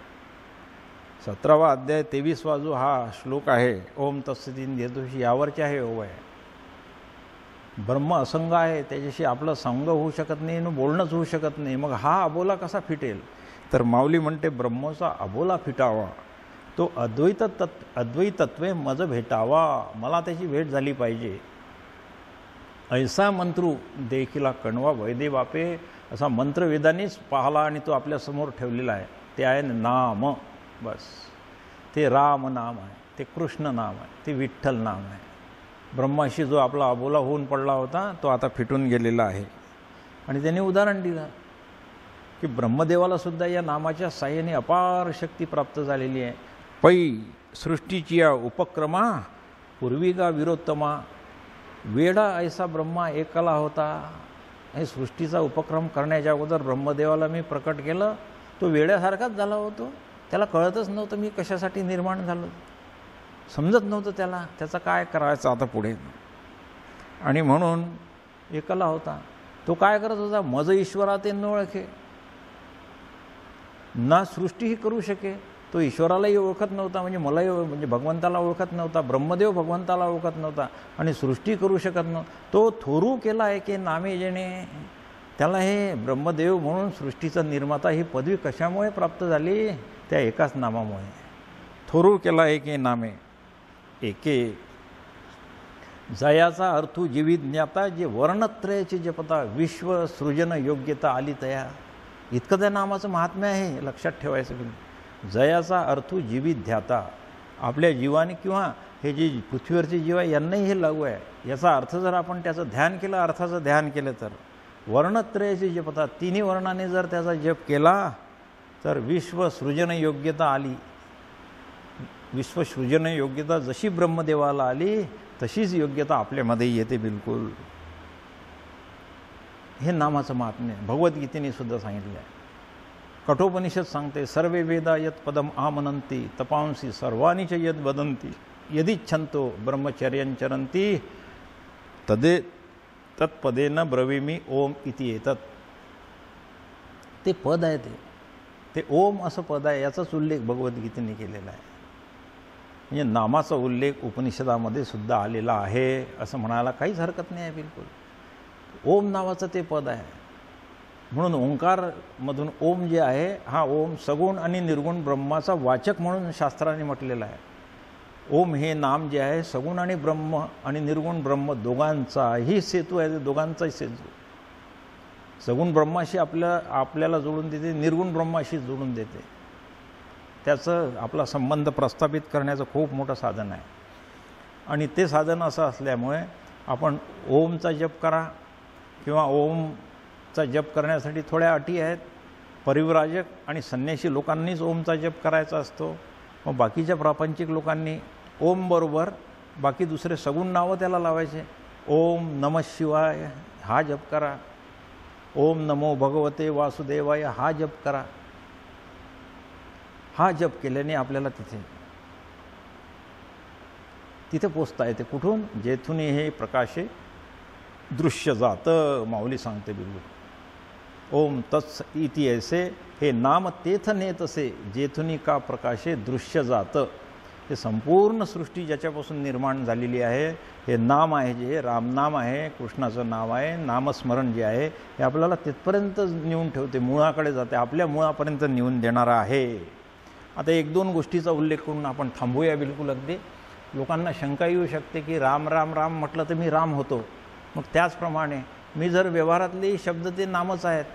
17वा अध्याय 23वा जो हा श्लोक आहे, ओम तत्सदिन देतोशी, यावरचे आहे ओव आहे. ब्रह्म असंग आहे, त्याच्याशी आपलं संग होऊ शकत नाही, बोलणंच होऊ शकत नाही. मग हा अबोला कसा फिटेल? तर माऊली म्हणते ब्रह्मचा अबोला फिटावा, तो अद्वैतत्वे मज भेटावा, मला त्याची भेट झाली पाहिजे. ऐसा मंत्रू देखिला कणवा, वैदे बापे. असा मंत्र वेदांनीच पाहला आणि तो आपल्यासमोर ठेवलेला आहे. ते आहे नाम. बस ते राम नाम आहे, ते कृष्ण नाम आहे, ते विठ्ठल नाम आहे. ब्रह्माशी जो आपला अबोला होऊन पडला होता तो आता फिटून गेलेला आहे. आणि त्यांनी उदाहरण दिलं की ब्रह्मदेवाला सुद्धा या नामाच्या साह्याने अपार शक्ती प्राप्त झालेली आहे. पै सृष्टीची या उपक्रमा, पूर्विका विरोत्तमा, वेडा ऐसा ब्रह्मा एकला होता. हे सृष्टीचा उपक्रम करण्याच्या अगोदर ब्रह्मदेवाला मी प्रकट केलं, तो वेड्यासारखाच झाला होतो. त्याला कळतच नव्हतं मी कशासाठी निर्माण झालो, समजत नव्हतं त्याला त्याचा काय करायचं आता पुढे. आणि म्हणून एकला होता. तो काय करत होता? मज ईश्वरा ते न ओळखे, ना सृष्टीही करू शके. तो ईश्वरालाही ओळखत नव्हता, म्हणजे मलाही म्हणजे भगवंताला ओळखत नव्हता, ब्रह्मदेव भगवंताला ओळखत नव्हता आणि सृष्टी करू शकत नव्हता. तो थोरू केला आहे की नामे जेणे. त्याला हे ब्रह्मदेव म्हणून सृष्टीचा निर्माता ही पदवी कशामुळे प्राप्त झाली? त्या एकाच नामामुळे. थोरू केला एके नामे, एके जयाचा अर्थू जीवित ज्ञाता, जे वर्णत्रयाची जपता, विश्व सृजन योग्यता आली तया. इतकं त्या नामाचं महात्म्य आहे, लक्षात ठेवायचं. जयाचा अर्थू जीवित ध्याता, आपल्या जीवाने किंवा हे जे पृथ्वीवरचे जीव आहे यांनाही हे लागू आहे. याचा अर्थ जर आपण त्याचं ध्यान केलं, अर्थाचं ध्यान केलं तर वर्णत्रयाची जपता, तिन्ही वर्णाने जर त्याचा जप केला तर विश्व सृजन योग्यता आली. विश्वसृजन योग्यता जशी ब्रह्मदेवाला आली तशीच योग्यता आपल्यामध्ये येते. बिलकुल हे नामाचं महात्म्य भगवद्गीतेने सुद्धा सांगितलं आहे. कठोपनिषद सांगते, सर्वे वेदा यत् पदम आमनंती, तपांसी सर्वाणी च यद वदंती, यदिच्छन्तो ब्रह्मचर्यंचरंती, तदे तत्पदेन ब्रवीमी ओम इति एतत्. ते पद आहे, ते ओम असं पद आहे. याचाच उल्लेख भगवद्गीतेने केलेला आहे. म्हणजे नामाचा उल्लेख उपनिषदामध्ये सुद्धा आलेला आहे असं म्हणायला काहीच हरकत नाही आहे. बिलकुल ओम नावाचं ते पद आहे. म्हणून ओंकारमधून ओम जे आहे, हा ओम सगुण आणि निर्गुण ब्रह्माचा वाचक म्हणून शास्त्राने म्हटलेला आहे. ओम हे नाम जे आहे सगुण आणि ब्रह्म आणि निर्गुण ब्रह्म दोघांचाही सेतू आहे, दोघांचाही सेतू. सगुण ब्रह्माशी आपल्याला जोडून देते, निर्गुण ब्रह्माशी जोडून देते. त्याचं आपला संबंध प्रस्थापित करण्याचं खूप मोठं साधन आहे. आणि ते साधन असं असल्यामुळे आपण ओमचा जप करा किंवा ओमचा जप करण्यासाठी थोड्या अटी आहेत. परिव्राजक आणि संन्यासी लोकांनीच ओमचा जप करायचा असतो. मग बाकीच्या प्रापंचिक लोकांनी ओम बरोबर बाकी दुसरे सगुण नावं त्याला लावायचे. ओम नमः शिवाय हा जप करा, ओम नमो भगवते वासुदेवाय हा जप करा. हा जप केल्याने आपल्याला तिथे पोचता येते. कुठून? जेथून हे प्रकाशे दृश्य जातं. माऊली सांगते बिलकुल ओम तत्स इति ऐसे, हे नाम तेथ नेतसे, जेथुनी का प्रकाशे दृश्य जातं. हे संपूर्ण सृष्टी ज्याच्यापासून निर्माण झालेली आहे, हे नाम आहे, जे रामनाम आहे, कृष्णाचं नाव आहे. नामस्मरण जे आहे हे आपल्याला तिथपर्यंत नेऊन ठेवते, मुळाकडे जाते, आपल्या मुळापर्यंत नेऊन देणारं आहे. आता एक दोन गोष्टीचा उल्लेख करून आपण थांबूया. बिलकुल अगदी लोकांना शंका येऊ शकते की राम राम राम म्हटलं तर मी राम होतो. मग त्याचप्रमाणे मी जर व्यवहारातले शब्द ते नामच आहेत,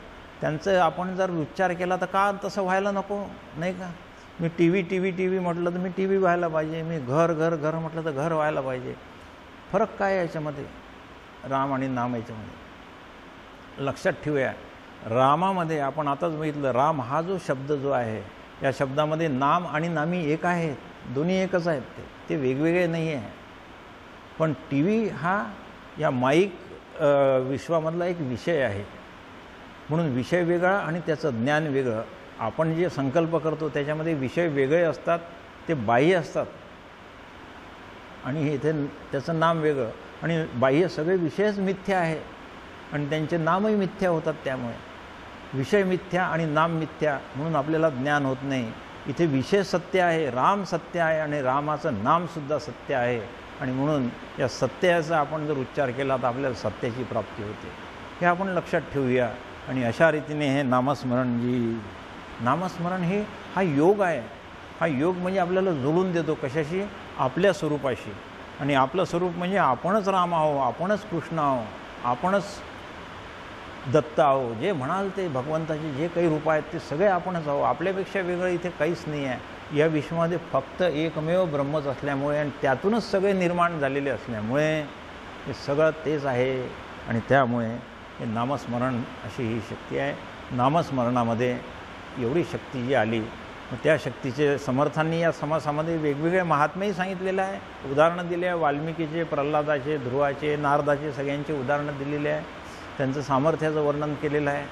त्यांचं आपण जर उच्चार केला तर का तसं व्हायला नको, नाही का? मी टी व्ही म्हटलं तर मी टी व्ही व्हायला पाहिजे. मी घर म्हटलं तर घर व्हायला पाहिजे. फरक काय आहे याच्यामध्ये? राम आणि नाम याच्यामध्ये लक्षात ठेवूया. रामामध्ये आपण आताच बघितलं, राम हा जो शब्द जो आहे, या शब्दामध्ये नाम आणि नामी एक आहेत, दोन्ही एकच आहेत, ते वेगवेगळे नाही आहे. पण टी व्ही हा या माईक विश्वामधला एक विषय आहे, म्हणून विषय वेगळा आणि त्याचं ज्ञान वेगळं. आपण जे संकल्प करतो त्याच्यामध्ये विषय वेगळे असतात, ते बाह्य असतात, आणि इथे त्याचं नाम वेगळं. आणि बाह्य सगळे विषयच मिथ्या आहे आणि त्यांचे नामही मिथ्या होतात. त्यामुळे विषय मिथ्या आणि नाम मिथ्या, म्हणून आपल्याला ज्ञान होत नाही. इथे विषय सत्य आहे, राम सत्य आहे आणि रामाचं नामसुद्धा सत्य आहे. आणि म्हणून या सत्याचा आपण जर उच्चार केला तर आपल्याला सत्याची प्राप्ती होते, हे आपण लक्षात ठेवूया. आणि अशा रीतीने हे नामस्मरण नामस्मरण हा योग आहे. हा योग म्हणजे आपल्याला जोडून देतो कशाशी? आपल्या स्वरूपाशी. आणि आपलं स्वरूप म्हणजे आपणच राम आहो, आपणच कृष्ण आहो, आपणच दत्त आहो. जे म्हणाल ते भगवंताचे जे काही रूप आहेत ते सगळे आपणच आहो. आपल्यापेक्षा वेगळं इथे काहीच नाही आहे. या विश्वामध्ये फक्त एकमेव ब्रह्मच असल्यामुळे आणि त्यातूनच सगळे निर्माण झालेले असल्यामुळे हे सगळं तेच आहे. आणि त्यामुळे हे नामस्मरण अशी ही शक्ती आहे. नामस्मरणामध्ये एवढी शक्ती जी आली, मग त्या शक्तीचे समर्थांनी या समासामध्ये वेगवेगळे महात्मेही सांगितलेले आहे, उदाहरणं दिले आहे. वाल्मिकीचे, प्रल्हादाचे, ध्रुवाचे, नारदाचे सगळ्यांचे उदाहरणं दिलेले आहे. त्यांचं सामर्थ्याचं वर्णन केलेलं आहे.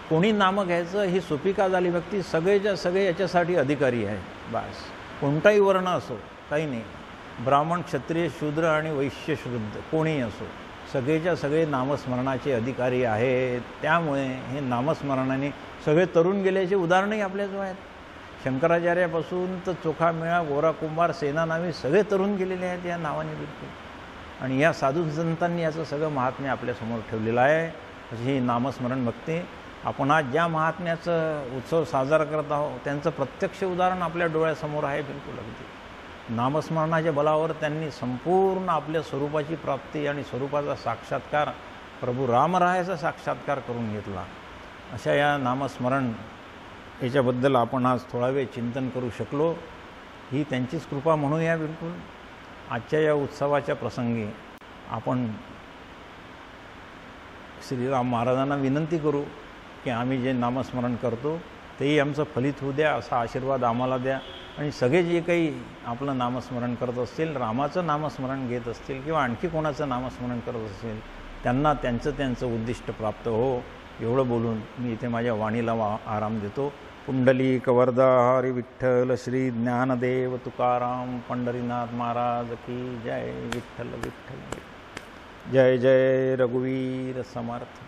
कोणी नाम घ्यायचं ही सोपी का झाली व्यक्ती? सगळेच्या सगळे याच्यासाठी अधिकारी आहे. बस, कोणताही वर्ण असो, काही नाही. ब्राह्मण, क्षत्रिय, शूद्र आणि वैश्य शुद्ध कोणीही असो, सगळेच्या सगळे नामस्मरणाचे अधिकारी आहेत. त्यामुळे हे नामस्मरणाने सगळे तरुण गेल्याचे उदाहरणही आपल्याजवळ आहेत. शंकराचार्यापासून तर चोखामेळा, गोरा कुंभार, सेनानामी सगळे तरुण गेलेले आहेत या नावाने बिलकुल. आणि या साधू संतांनी याचं सगळं महात्म्य आपल्यासमोर ठेवलेलं आहे. अशी ही नामस्मरण भक्ती. आपण आज ज्या महात्म्याचं उत्सव साजरा करत आहोत त्यांचं प्रत्यक्ष उदाहरण आपल्या डोळ्यासमोर आहे बिलकुल अगदी. नामस्मरणाच्या बलावर त्यांनी संपूर्ण आपल्या स्वरूपाची प्राप्ती आणि स्वरूपाचा साक्षात्कार, प्रभू रामरायाचा साक्षात्कार करून घेतला. अशा या नामस्मरण याच्याबद्दल आपण आज थोडा वेळ चिंतन करू शकलो, ही त्यांचीच कृपा म्हणूया बिलकुल. आजच्या या उत्सवाच्या प्रसंगी आपण श्रीराम महाराजांना विनंती करू की आम्ही जे नामस्मरण करतो तेही आमचं फलित होऊ द्या, असा आशीर्वाद आम्हाला द्या. आणि सगळे जे काही आपलं नामस्मरण करत असतील, रामाचं नामस्मरण घेत असतील किंवा आणखी कोणाचं नामस्मरण करत असतील, त्यांना त्यांचं उद्दिष्ट प्राप्त हो. एवढं बोलून मी इथे माझ्या वाणीला आराम देतो. पुंडलिक वरदा हरी विठ्ठल श्री ज्ञानदेव तुकाराम पंढरीनाथ महाराज की जय. विठ्ठल विठ्ठल. जय जय रघुवीर समर्थ.